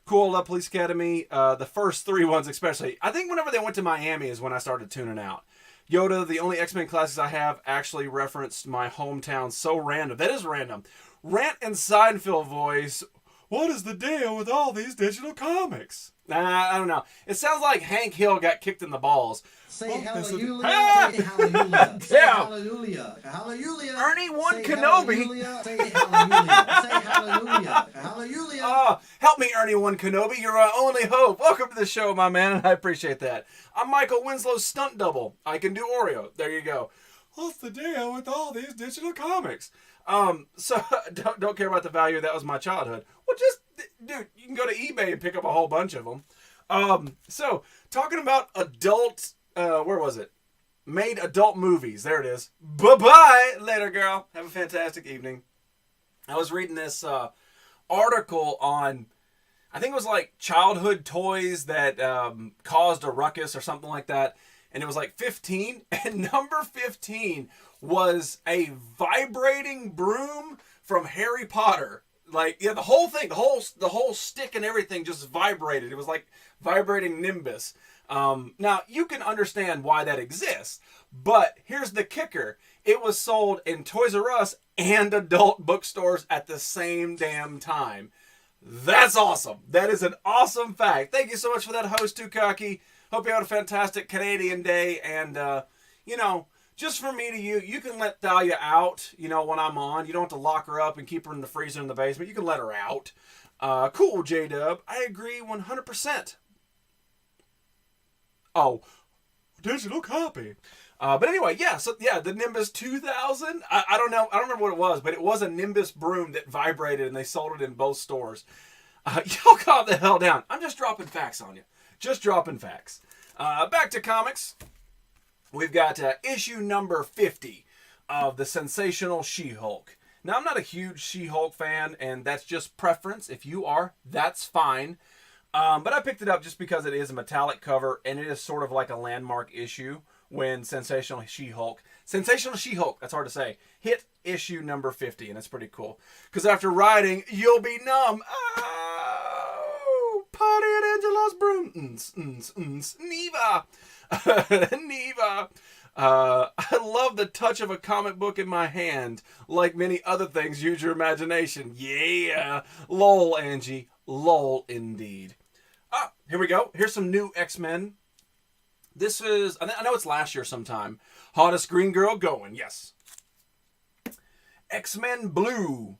Cool, I love Police Academy. The first 3 ones especially. I think whenever they went to Miami is when I started tuning out. Yoda, the only X-Men classics I have, actually referenced my hometown. So random. That is random. Rant and Seinfeld voice. What is the deal with all these digital comics? I don't know. It sounds like Hank Hill got kicked in the balls. Say hallelujah. Say hallelujah. Say hallelujah. Hallelujah. Ernie One Kenobi. Say hallelujah. Say hallelujah. Hallelujah. Help me, Ernie One Kenobi. You're our only hope. Welcome to the show, my man, and I appreciate that. I'm Michael Winslow's stunt double. I can do Oreo. There you go. What's the deal with all these digital comics? So don't care about the value. That was my childhood. Well, just dude, you can go to eBay and pick up a whole bunch of them. So talking about adult, where was it? Made adult movies. There it is. Bye-bye. Later, girl. Have a fantastic evening. I was reading this article on, I think it was like childhood toys that caused a ruckus or something like that. And it was like 15. And number 15 was a vibrating broom from Harry Potter. Like, yeah, the whole thing, the whole stick and everything just vibrated. It was like vibrating Nimbus. Now, you can understand why that exists, but here's the kicker. It was sold in Toys R Us and adult bookstores at the same damn time. That's awesome. That is an awesome fact. Thank you so much for that, host Tukaki. Hope you had a fantastic Canadian Day. And, you know, just from me to you, you can let Thalia out, you know, when I'm on. You don't have to lock her up and keep her in the freezer in the basement. You can let her out. Cool, J-Dub. I agree 100%. Oh, digital copy. But anyway, yeah, so yeah, the Nimbus 2000, I don't know, I don't remember what it was, but it was a Nimbus broom that vibrated and they sold it in both stores. Y'all calm the hell down. I'm just dropping facts on you. Just dropping facts. Back to comics. We've got issue number 50 of the Sensational She-Hulk. Now, I'm not a huge She-Hulk fan, and that's just preference. If you are, that's fine. But I picked it up just because it is a metallic cover, and it is sort of like a landmark issue when Sensational She-Hulk, that's hard to say, hit issue number 50, and it's pretty cool. Because after riding, you'll be numb. Oh, party at Angelo's broom. Neva. Neva. I love the touch of a comic book in my hand. Like many other things, use your imagination. Yeah. Lol, Angie. Lol, indeed. Here we go. Here's some new X-Men. This is, I know it's last year sometime. Hottest green girl going, yes. X-Men Blue.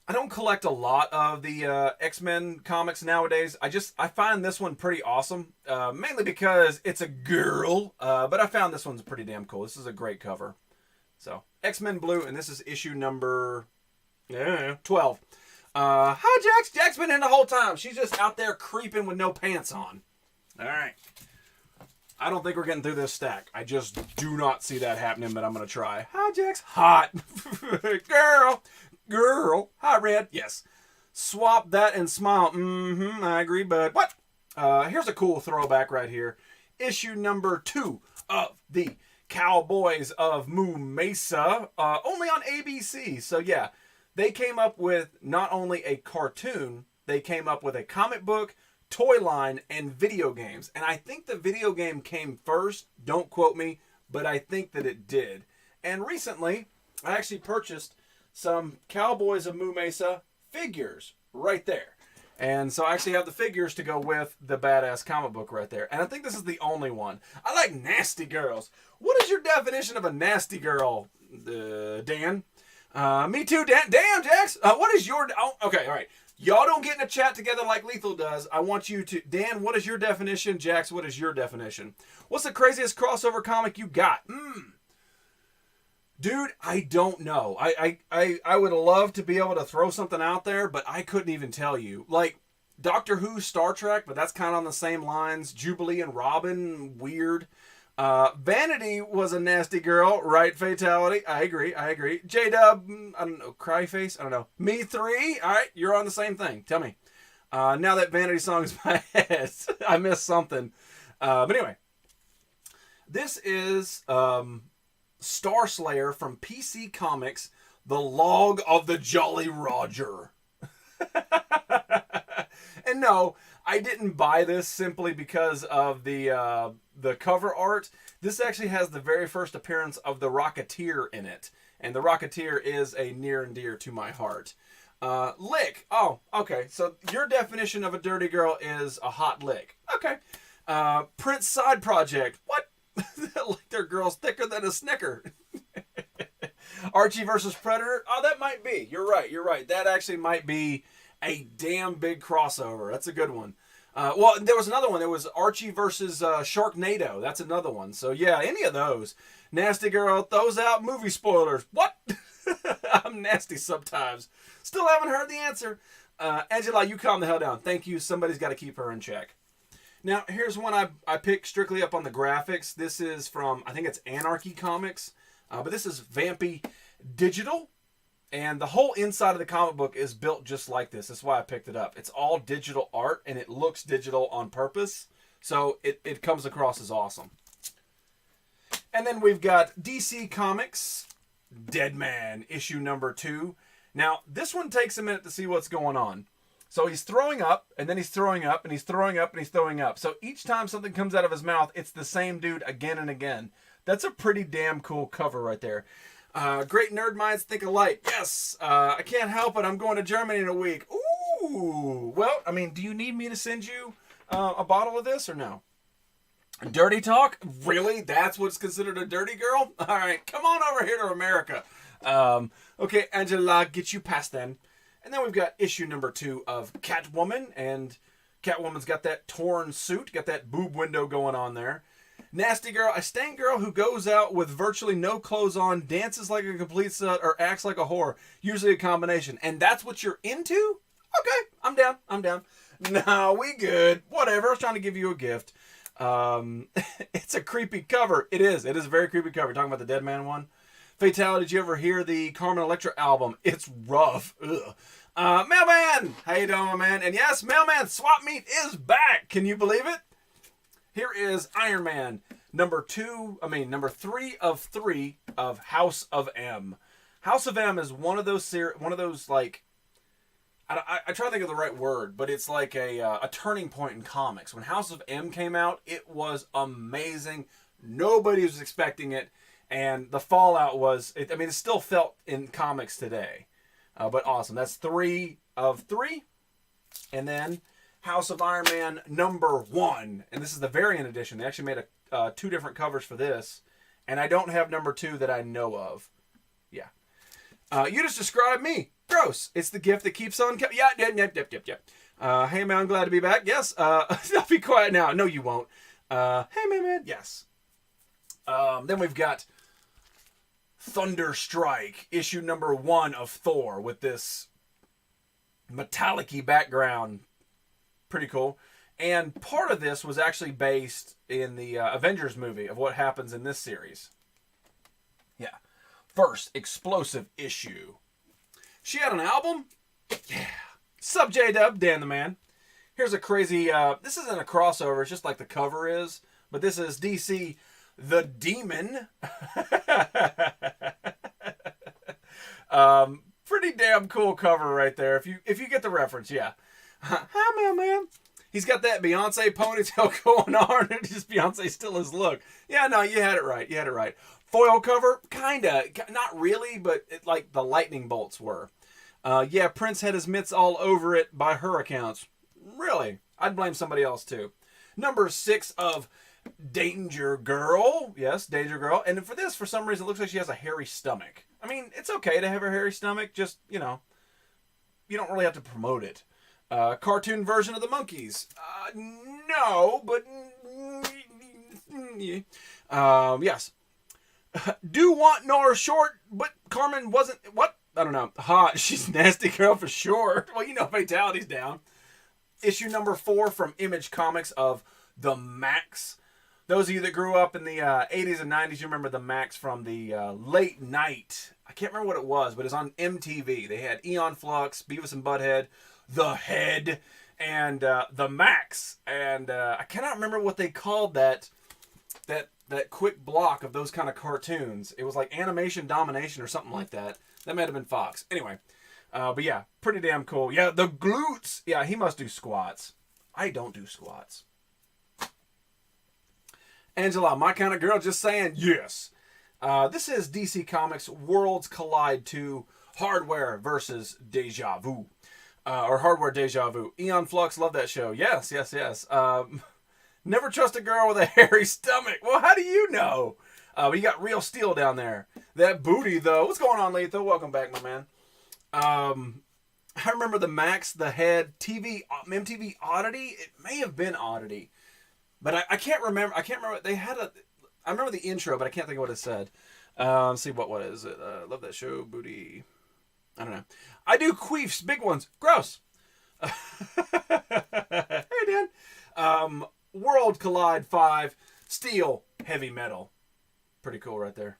I don't collect a lot of the X-Men comics nowadays. I find this one pretty awesome. Mainly because it's a girl. But I found this one's pretty damn cool. This is a great cover. So, X-Men Blue, and this is issue number 12. Hi, Jax. Jax been in the whole time. She's just out there creeping with no pants on. All right. I don't think we're getting through this stack. I just do not see that happening, but I'm going to try. Hi, Jax. Hot. Girl. Hi, Red. Yes. Swap that and smile. I agree, but what? Here's a cool throwback right here. Issue number 2 of the Cowboys of Moo Mesa. Only on ABC. So, yeah. They came up with not only a cartoon, they came up with a comic book, toy line, and video games. And I think the video game came first. Don't quote me, but I think that it did. And recently, I actually purchased some Cowboys of Moo Mesa figures right there. And so I actually have the figures to go with the badass comic book right there. And I think this is the only one. I like nasty girls. What is your definition of a nasty girl, Dan? Me too, Dan. Damn, Jax. What is your... Oh, okay, all right. Y'all don't get in a chat together like Lethal does. I want you to... Dan, what is your definition? Jax, what is your definition? What's the craziest crossover comic you got? Dude, I don't know. I would love to be able to throw something out there, but I couldn't even tell you. Like, Doctor Who, Star Trek, but that's kind of on the same lines. Jubilee and Robin, weird. Vanity was a nasty girl, right? Fatality. I agree. J-Dub, I don't know. Cryface. I don't know. Me 3. All right. You're on the same thing. Tell me. Now that Vanity song is my head, I missed something. But anyway, this is, Star Slayer from PC Comics, The Log of the Jolly Roger. And no, I didn't buy this simply because of the cover art. This actually has the very first appearance of the Rocketeer in it. And the Rocketeer is a near and dear to my heart. Lick. Oh, okay. So your definition of a dirty girl is a hot lick. Okay. Prince Side Project. What? Like their girl's thicker than a Snicker. Archie versus Predator. Oh, that might be. You're right. That actually might be a damn big crossover. That's a good one. Well, there was another one. There was Archie versus Sharknado. That's another one. So, yeah, any of those. Nasty Girl throws out movie spoilers. What? I'm nasty sometimes. Still haven't heard the answer. Angela, you calm the hell down. Thank you. Somebody's got to keep her in check. Now, here's one I picked strictly up on the graphics. This is from, I think it's Anarchy Comics. But this is Vampy Digital. And the whole inside of the comic book is built just like this. That's why I picked it up. It's all digital art, and it looks digital on purpose. So it comes across as awesome. And then we've got DC Comics Deadman issue number 2. Now, this one takes a minute to see what's going on. So he's throwing up, and then he's throwing up, and he's throwing up, and he's throwing up. So each time something comes out of his mouth, it's the same dude again and again. That's a pretty damn cool cover right there. Great nerd minds think alike. Yes, I can't help it. I'm going to Germany in a week. Ooh. Well, I mean, do you need me to send you a bottle of this or no? Dirty talk? Really? That's what's considered a dirty girl? All right, come on over here to America. Okay, Angela, get you past then. And then we've got issue number 2 of Catwoman. And Catwoman's got that torn suit, got that boob window going on there. Nasty girl, a stank girl who goes out with virtually no clothes on, dances like a complete slut, or acts like a whore. Usually a combination. And that's what you're into? Okay, I'm down. No, we good. Whatever, I was trying to give you a gift. It's a creepy cover. It is a very creepy cover. You're talking about the Deadman one? Fatality, did you ever hear the Carmen Electra album? It's rough. Ugh. Mailman! How you doing, man? And yes, Mailman Swap Meet is back. Can you believe it? Here is Iron Man, number 3 of 3 of House of M. House of M is one of those like, I try to think of the right word, but it's like a turning point in comics. When House of M came out, it was amazing. Nobody was expecting it, and the fallout was, it's still felt in comics today, but awesome. That's 3 of 3, and then House of Iron Man number 1, and this is the variant edition. They actually made 2 different covers for this, and I don't have number 2 that I know of. Yeah. You just described me. Gross. It's the gift that keeps on... Yep. Hey, man, I'm glad to be back. Yes. I'll be quiet now. No, you won't. Hey, man. Yes. Then we've got Thunderstrike, issue number 1 of Thor, with this metallic-y background. Pretty cool. And part of this was actually based in the Avengers movie of what happens in this series. Yeah. First explosive issue. She had an album? Yeah. Sup, J-Dub, Dan the Man. Here's a crazy, this isn't a crossover, it's just like the cover is, but this is DC The Demon. Pretty damn cool cover right there, if you get the reference, yeah. Hi, man. He's got that Beyonce ponytail going on, and just Beyonce still his look. Yeah, no, you had it right. Foil cover? Kinda. Not really, but like the lightning bolts were. Yeah, Prince had his mitts all over it by her accounts. Really? I'd blame somebody else too. Number 6 of Danger Girl. Yes, Danger Girl. And for this, for some reason, it looks like she has a hairy stomach. I mean, it's okay to have a hairy stomach. Just, you don't really have to promote it. Cartoon version of the Monkees. No, but... yes. Do want Nora short, but Carmen wasn't... What? I don't know. Hot. She's nasty girl for sure. Well, Fatality's down. Issue number 4 from Image Comics of The Max. Those of you that grew up in the 80s and 90s, you remember The Max from the late night. I can't remember what it was, but it's on MTV. They had Eon Flux, Beavis and Butthead, The Head, and The Max. And I cannot remember what they called that quick block of those kind of cartoons. It was like Animation Domination or something like that. That might have been Fox. Anyway, but yeah, pretty damn cool. Yeah, the glutes. Yeah, he must do squats. I don't do squats. Angela, my kind of girl, just saying yes. This is DC Comics Worlds Collide 2 Hardware versus Deja Vu. Or Hardware Deja Vu. Eon Flux, love that show. Yes. Never trust a girl with a hairy stomach. Well, how do you know? But you got Real Steel down there. That booty, though. What's going on, Letho? Welcome back, my man. I remember the Max, the Head, MTV Oddity. It may have been Oddity. But I can't remember. They had I remember the intro, but I can't think of what it said. See what is it? Love that show, booty. I don't know. I do queefs, big ones. Gross. Hey, Dan. World Collide 5, Steel, Heavy Metal. Pretty cool right there.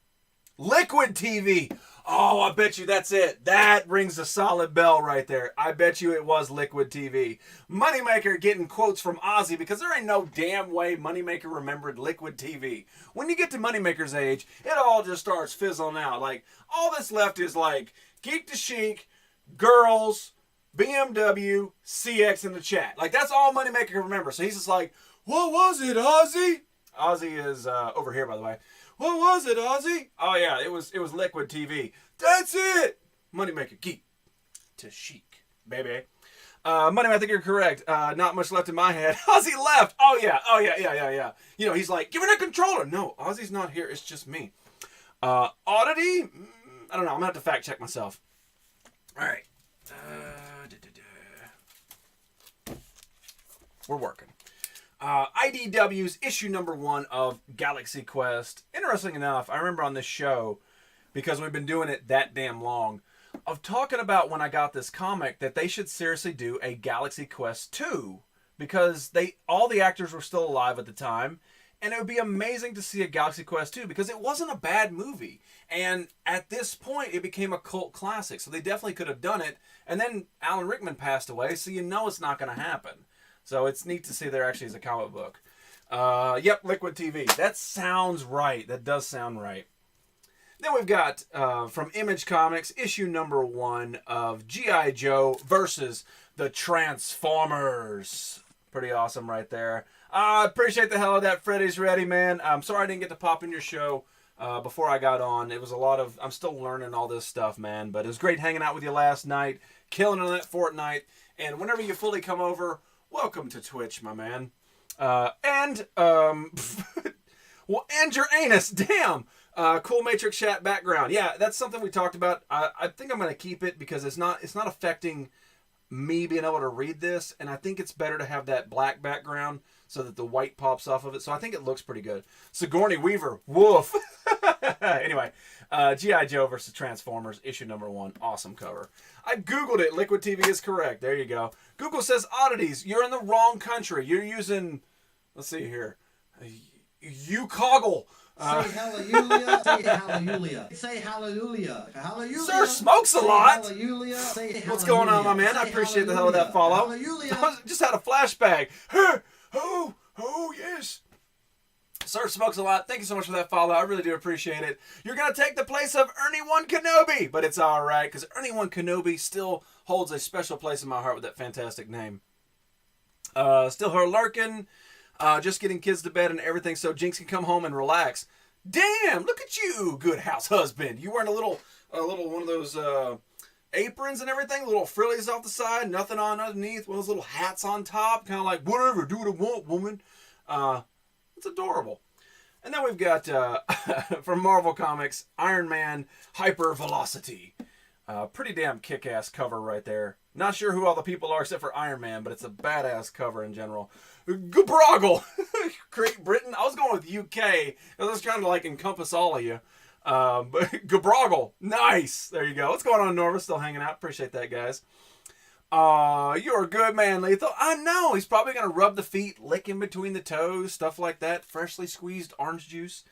Liquid TV. Oh, I bet you that's it. That rings a solid bell right there. I bet you it was Liquid TV. Moneymaker getting quotes from Ozzy because there ain't no damn way Moneymaker remembered Liquid TV. When you get to Moneymaker's age, it all just starts fizzling out. Like, all that's left is like Geek to Chic, girls, BMW, CX in the chat. Like, that's all Moneymaker can remember. So he's just like, what was it, Ozzy? Ozzy is over here, by the way. What was it, Ozzy? Oh yeah, it was Liquid TV. That's it. Moneymaker, Geek to Chic, baby. Money, I think you're correct. Not much left in my head. Ozzy left. Oh yeah. You know, he's like, give me that controller. No, Ozzy's not here. It's just me. Oddity? I don't know. I'm gonna have to fact check myself. All right. We're working. IDW's issue number 1 of Galaxy Quest. Interesting enough, I remember on this show, because we've been doing it that damn long, of talking about when I got this comic that they should seriously do a Galaxy Quest 2, because all the actors were still alive at the time, and it would be amazing to see a Galaxy Quest 2 because it wasn't a bad movie. And at this point, it became a cult classic, so they definitely could have done it. And then Alan Rickman passed away, so you know it's not going to happen. So it's neat to see there actually is a comic book. Yep, Liquid TV. That sounds right. That does sound right. Then we've got, from Image Comics, issue number 1 of G.I. Joe versus the Transformers. Pretty awesome right there. I appreciate the hell of that, Freddy's Ready, man. I'm sorry I didn't get to pop in your show before I got on. It was a lot of... I'm still learning all this stuff, man. But it was great hanging out with you last night. Killing it on that Fortnite. And whenever you fully come over... Welcome to Twitch, my man. Well, and your anus, damn. Cool Matrix chat background. Yeah, that's something we talked about. I think I'm going to keep it because it's not affecting me being able to read this, and I think it's better to have that black background so that the white pops off of it. So I think it looks pretty good. Sigourney Weaver, woof. Anyway, G.I. Joe versus Transformers, issue number 1. Awesome cover. I Googled it. Liquid TV is correct. There you go. Google says oddities. You're in the wrong country. You're using, let's see here, UCoggle. Say hallelujah. Say hallelujah. Say hallelujah. Hallelujah. Sir smokes a lot. Hallelujah. Say What's going on, my man? I appreciate the hell of that follow. Hallelujah. I just had a flashback. Oh, yes. Sir smokes a lot. Thank you so much for that follow. I really do appreciate it. You're going to take the place of Ernie One Kenobi. But it's all right, because Ernie One Kenobi still holds a special place in my heart with that fantastic name. Still her lurking. Just getting kids to bed and everything so Jinx can come home and relax. Damn, look at you, good house husband. You wearing a little one of those aprons and everything, little frillies off the side, nothing on underneath, one of those little hats on top, kind of like, whatever, do what I want, woman. It's adorable. And then we've got, from Marvel Comics, Iron Man Hyper Velocity. Pretty damn kick-ass cover right there. Not sure who all the people are except for Iron Man, but it's a badass cover in general. Gabroggle! Great Britain. I was going with UK. I was trying to like encompass all of you. But Gabroggle. Nice. There you go. What's going on, Norma? Still hanging out. Appreciate that, guys. You're a good man, Lethal. I know. He's probably going to rub the feet, lick in between the toes, stuff like that. Freshly squeezed orange juice.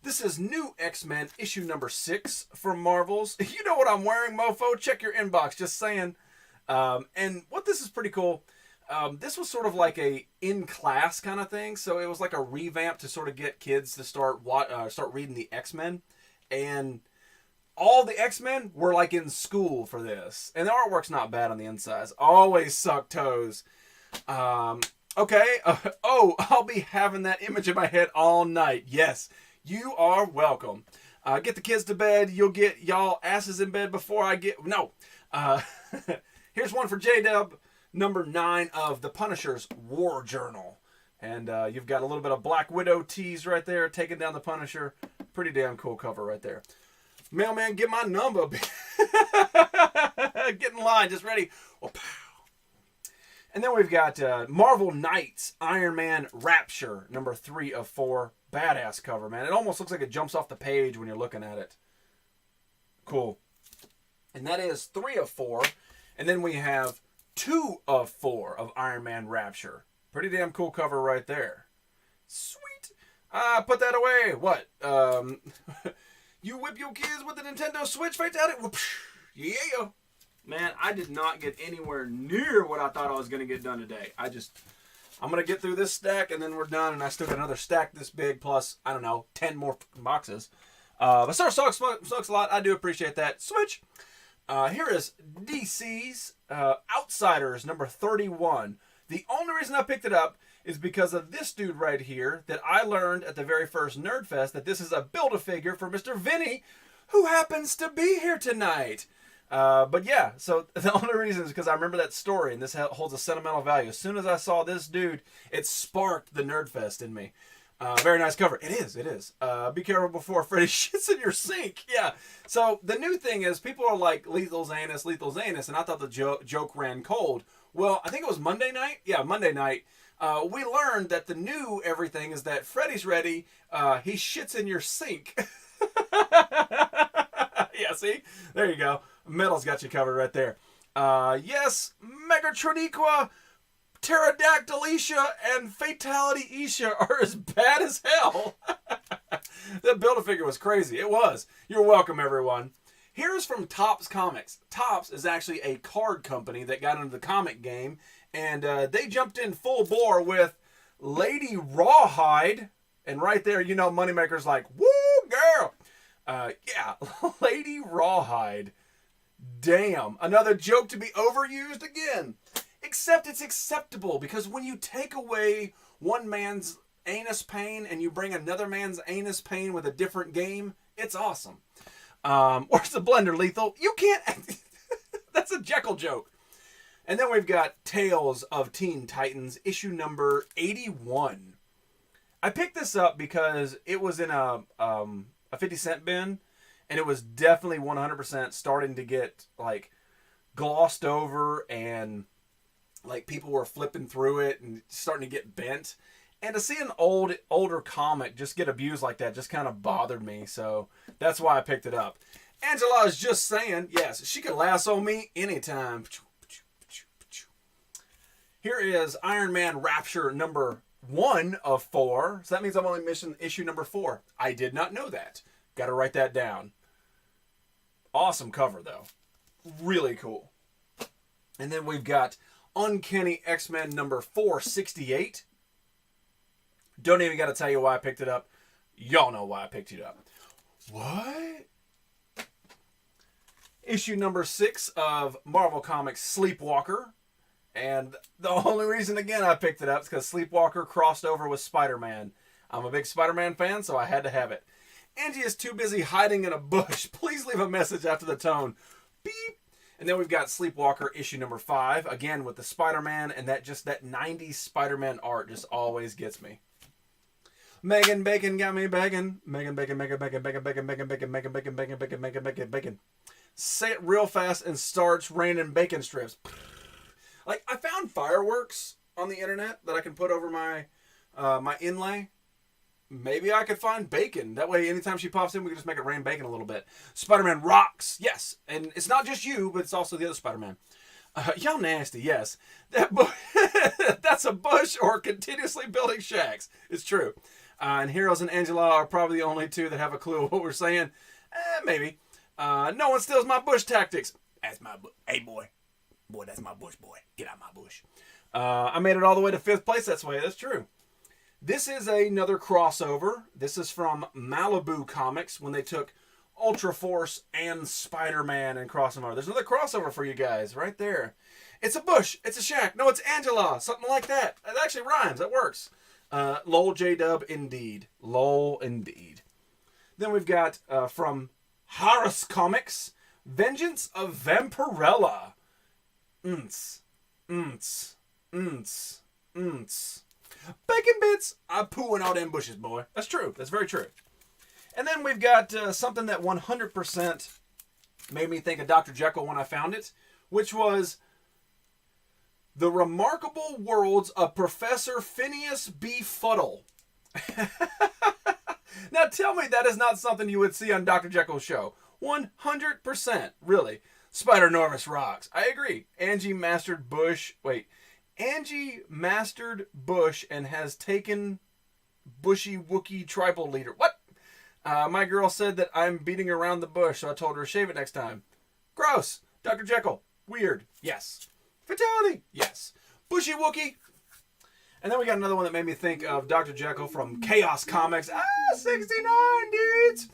This is New X-Men issue number 6 from Marvel's. You know what I'm wearing, mofo? Check your inbox. Just saying. And what this is pretty cool. This was sort of like a in-class kind of thing. So it was like a revamp to sort of get kids to start reading the X-Men. And all the X-Men were like in school for this. And the artwork's not bad on the insides. Always suck toes. Okay. I'll be having that image in my head all night. Yes, you are welcome. Get the kids to bed. You'll get y'all asses in bed before I get... No. Here's one for J-Dub. Number 9 of The Punisher's War Journal. And you've got a little bit of Black Widow tease right there, taking down the Punisher. Pretty damn cool cover right there. Mailman, get my number. Get in line, just ready. Oh, pow. And then we've got Marvel Knights Iron Man Rapture, number 3 of 4. Badass cover, man. It almost looks like it jumps off the page when you're looking at it. Cool. And that is 3 of 4. And then we have 2 of 4 of Iron Man Rapture. Pretty damn cool cover right there. Sweet. Put that away. What? You whip your kids with the Nintendo Switch fatality? Yeah. Man, I did not get anywhere near what I thought I was going to get done today. I'm going to get through this stack and then we're done. And I still got another stack this big plus, I don't know, 10 more boxes. But Star sucks a lot. I do appreciate that. Switch. Here is DC's Outsiders, number 31. The only reason I picked it up is because of this dude right here that I learned at the very first Nerdfest that this is a Build-A-Figure for Mr. Vinny, who happens to be here tonight. But yeah, so the only reason is because I remember that story, and this holds a sentimental value. As soon as I saw this dude, it sparked the Nerdfest in me. Very nice cover. It is. Be careful before Freddy shits in your sink. Yeah. So the new thing is people are like, Lethal Zanus, and I thought the joke ran cold. Well, I think it was Monday night. Yeah, Monday night. We learned that the new everything is that Freddy's ready. He shits in your sink. Yeah, see? There you go. Metal's got you covered right there. Yes, Megatroniqua, Pterodactylisha, and Fatality Isha are as bad as hell. That Build-A-Figure was crazy. It was. You're welcome, everyone. Here's from Topps Comics. Topps is actually a card company that got into the comic game, and they jumped in full bore with Lady Rawhide. And right there, you know, Moneymaker's like, woo, girl. Yeah, Lady Rawhide. Damn. Another joke to be overused again. Except it's acceptable, because when you take away one man's anus pain and you bring another man's anus pain with a different game, it's awesome. Where's the blender, Lethal? You can't... That's a Jekyll joke. And then we've got Tales of Teen Titans, issue number 81. I picked this up because it was in a 50-cent bin, and it was definitely 100% starting to get, like, glossed over, and, like, people were flipping through it and starting to get bent. And to see an older comic just get abused like that just kind of bothered me, so that's why I picked it up. Angela is just saying, yes, she could lasso me anytime. Here is Iron Man Rapture number 1 of 4. So that means I'm only missing issue number 4. I did not know that. Got to write that down. Awesome cover, though. Really cool. And then we've got Uncanny X-Men number 468. Don't even got to tell you why I picked it up. Y'all know why I picked it up. What? Issue number 6 of Marvel Comics Sleepwalker. And the only reason, again, I picked it up is because Sleepwalker crossed over with Spider-Man. I'm a big Spider-Man fan, so I had to have it. Angie is too busy hiding in a bush. Please leave a message after the tone. Beep. And then we've got Sleepwalker issue number 5. Again, with the Spider-Man, and that 90s Spider-Man art just always gets me. Megan Bacon got me begging. Megan Bacon, Megan Bacon, Bacon, Bacon, Bacon, Bacon, Bacon, Bacon, Bacon, Bacon, Bacon, Bacon, Bacon. Say it real fast and starts raining bacon strips. Like, I found fireworks on the internet that I can put over my my inlay. Maybe I could find bacon. That way, anytime she pops in, we can just make it rain bacon a little bit. Spider-Man rocks. Yes. And it's not just you, but it's also the other Spider-Man. Y'all nasty, yes. That's a bush or continuously building shacks. It's true. And Heroes and Angela are probably the only two that have a clue of what we're saying. Maybe. No one steals my bush tactics. That's my bush. Hey, boy. Boy, that's my bush, boy. Get out my bush. I made it all the way to 5th place. That's true. This is another crossover. This is from Malibu Comics when they took Ultra Force and Spider-Man and crossed them over. There's another crossover for you guys right there. It's a bush. It's a shack. No, it's Angela. Something like that. It actually rhymes. That works. Lol J-Dub indeed. Lol indeed. Then we've got from Harris Comics, Vengeance of Vampirella. Bacon bits. I'm pooing all them bushes, boy. That's true. That's very true. And then we've got something that 100% made me think of Dr. Jekyll when I found it, which was The Remarkable Worlds of Professor Phineas B. Fuddle. Now tell me that is not something you would see on Dr. Jekyll's show. 100%, really. Spider Normus rocks. I agree. Angie mastered Bush and has taken Bushy Wookie tribal leader. What? My girl said that I'm beating around the bush, so I told her to shave it next time. Gross. Dr. Jekyll. Weird. Yes. Fatality. Yes. Bushy Wookie. And then we got another one that made me think of Dr. Jekyll from Chaos Comics. 69 dudes.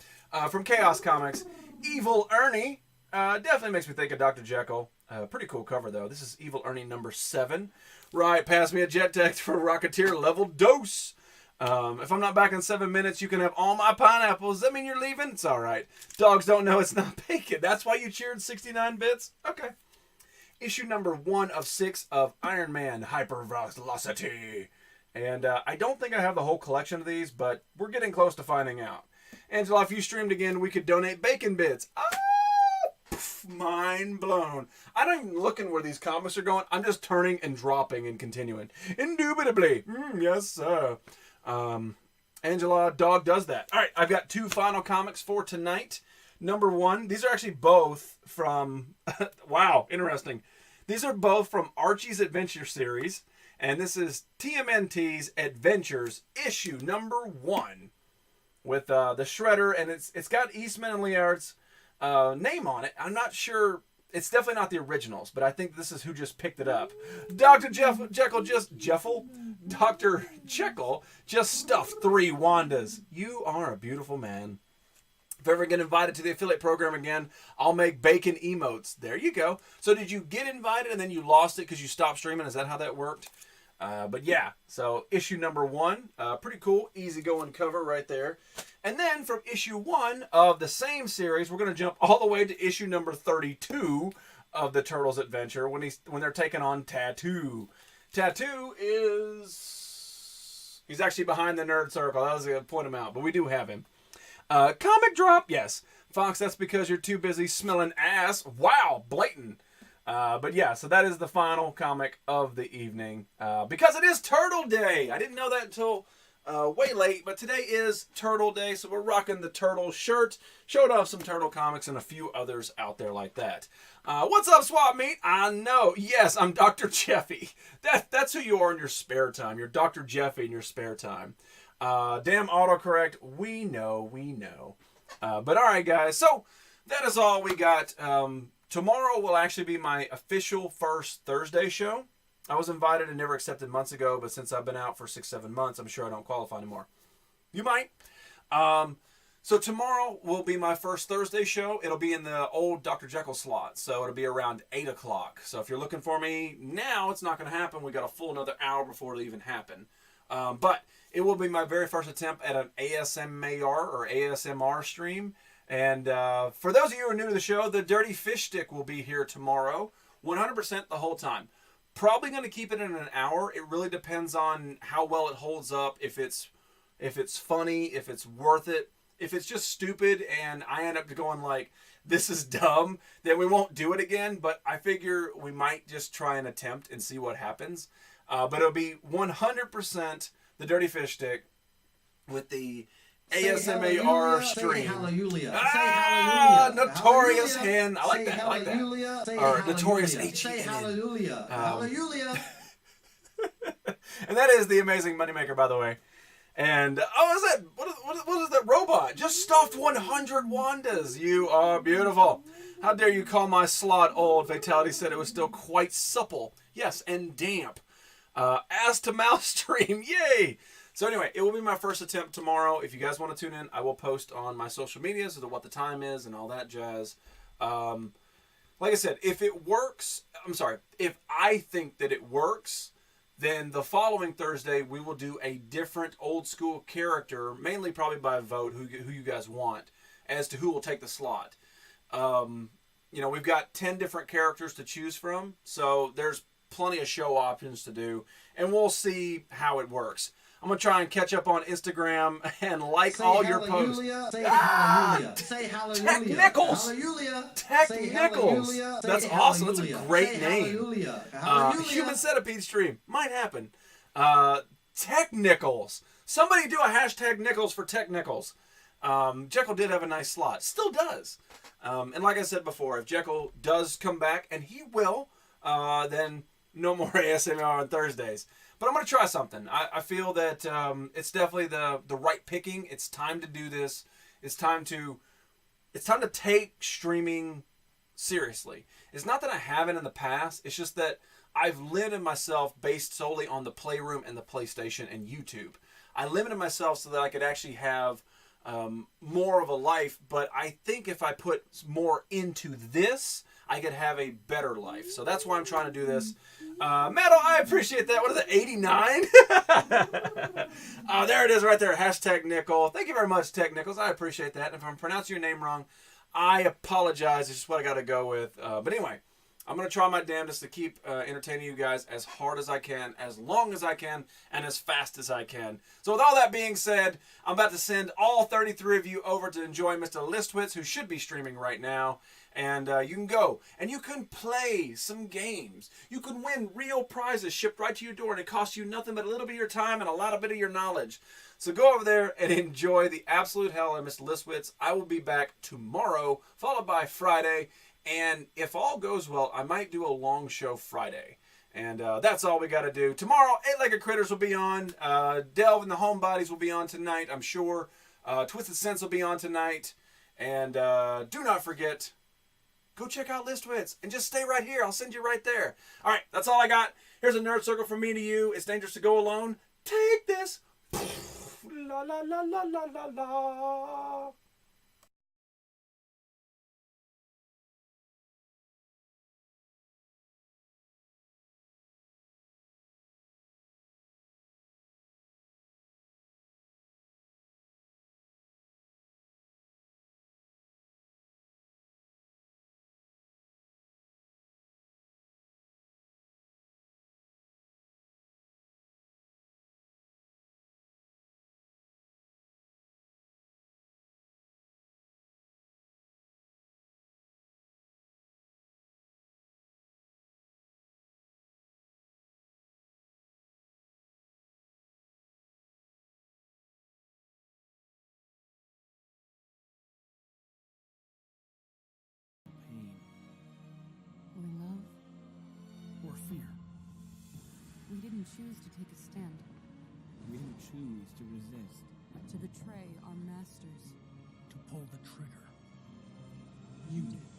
From Chaos Comics. Evil Ernie. Definitely makes me think of Dr. Jekyll. Pretty cool cover, though. This is Evil Ernie number 7. Right, pass me a jet text for Rocketeer level dose. If I'm not back in 7 minutes, you can have all my pineapples. Does that mean you're leaving? It's all right. Dogs don't know it's not bacon. That's why you cheered 69 bits? Okay. Issue number 1 of 6 of Iron Man Hypervelocity. And I don't think I have the whole collection of these, but we're getting close to finding out. Angela, if you streamed again, we could donate bacon bits. Mind blown. I'm not even looking where these comics are going. I'm just turning and dropping and continuing. Indubitably. Yes, sir. Angela, dog does that. All right, I've got 2 final comics for tonight. Number 1, these are actually both from, wow, interesting. These are both from Archie's Adventure Series, and this is TMNT's Adventures, issue number 1, with the Shredder, and it's got Eastman and Liard's name on it. I'm not sure. It's definitely not the originals, but I think this is who just picked it up. Dr. Jekyll just stuffed 3 Wandas. You are a beautiful man. If I ever get invited to the affiliate program again, I'll make bacon emotes. There you go. So did you get invited and then you lost it because you stopped streaming? Is that how that worked? But yeah, so issue number 1, pretty cool, easygoing cover right there. And then from issue 1 of the same series, we're going to jump all the way to issue number 32 of the Turtles Adventure when they're taking on Tattoo. Tattoo he's actually behind the nerd circle. I was going to point him out, but we do have him. Comic drop, yes. Fox, that's because you're too busy smelling ass. Wow, blatant. But yeah, so that is the final comic of the evening. Because it is Turtle Day. I didn't know that until way late, but today is Turtle Day, so we're rocking the Turtle shirt. Showed off some Turtle comics and a few others out there like that. What's up, Swap Meet? I know. Yes, I'm Dr. Jeffy. That's who you are in your spare time. You're Dr. Jeffy in your spare time. Damn autocorrect. We know. But all right, guys. So that is all we got. Tomorrow will actually be my official first Thursday show. I was invited and never accepted months ago, but since I've been out for 6-7 months, I'm sure I don't qualify anymore. You might. So tomorrow will be my first Thursday show. It'll be in the old Dr. Jekyll slot, so it'll be around 8 o'clock. So if you're looking for me now, it's not going to happen. We got a full another hour before it'll even happen. But it will be my very first attempt at an ASMR or ASMR stream. And for those of you who are new to the show, the Dirty Fish Stick will be here tomorrow, 100% the whole time. Probably going to keep it in an hour. It really depends on how well it holds up, if it's funny, if it's worth it. If it's just stupid and I end up going like, this is dumb, then we won't do it again. But I figure we might just try and attempt and see what happens. But it'll be 100% the Dirty Fish Stick with the ASMR stream. Say hallelujah. Notorious hallelujah. Hen. I like Say that. I like that. hallelujah. Say Or Notorious hallelujah. H. Say hallelujah. Hallelujah. And that is the Amazing Moneymaker, by the way. And what is that? What is that robot? Just stuffed 100 Wandas. You are beautiful. How dare you call my slot old? Fatality said it was still quite supple. Yes, and damp. Ass to mouth stream. Yay! So anyway, it will be my first attempt tomorrow. If you guys want to tune in, I will post on my social medias as to what the time is and all that jazz. Like I said, if it works, if I think that it works, then the following Thursday we will do a different old school character, mainly probably by vote, who you guys want, as to who will take the slot. We've got 10 different characters to choose from, so there's plenty of show options to do, and we'll see how it works. I'm going to try and catch up on Instagram and like Say all your posts. hallelujah. Say hallelujah. Say hallelujah. Technicals. Hallelujah. Say Technicals. hallelujah. That's Say awesome. That's a hallelujah. great Say name. Hallelujah. Hallelujah. Human Centipede stream. Might happen. Technicals. Somebody do a hashtag Nickels for Technicals. Jekyll did have a nice slot. Still does. And like I said before, if Jekyll does come back, and he will, then no more ASMR on Thursdays. But I'm going to try something. I feel that it's definitely the right picking. It's time to do this. It's time to take streaming seriously. It's not that I haven't in the past. It's just that I've limited myself based solely on the Playroom and the PlayStation and YouTube. I limited myself so that I could actually have more of a life. But I think if I put more into this, I could have a better life. So that's why I'm trying to do this. Metal, I appreciate that. What is it, 89? There it is right there. Hashtag Nickel. Thank you very much, Tech Nichols. I appreciate that. And if I'm pronouncing your name wrong, I apologize. It's just what I got to go with. But anyway, I'm going to try my damnedest to keep entertaining you guys as hard as I can, as long as I can, and as fast as I can. So with all that being said, I'm about to send all 33 of you over to enjoy Mr. Listwitz, who should be streaming right now. And you can go and you can play some games. You can win real prizes shipped right to your door, and it costs you nothing but a little bit of your time and a lot of bit of your knowledge. So go over there and enjoy the absolute hell out of Mr. Listwitz. I will be back tomorrow, followed by Friday. And if all goes well, I might do a long show Friday. And that's all we got to do. Tomorrow, Eight-Legged Critters will be on. Delve and the Homebodies will be on tonight, I'm sure. Twisted Sense will be on tonight. And do not forget, go check out Listwitz and just stay right here. I'll send you right there. All right, that's all I got. Here's a nerd circle from me to you. It's dangerous to go alone. Take this. La la la la la la la. Pain Or love? or fear. We didn't choose to take a stand, We didn't choose to resist, but to betray our masters. to pull the trigger. You did.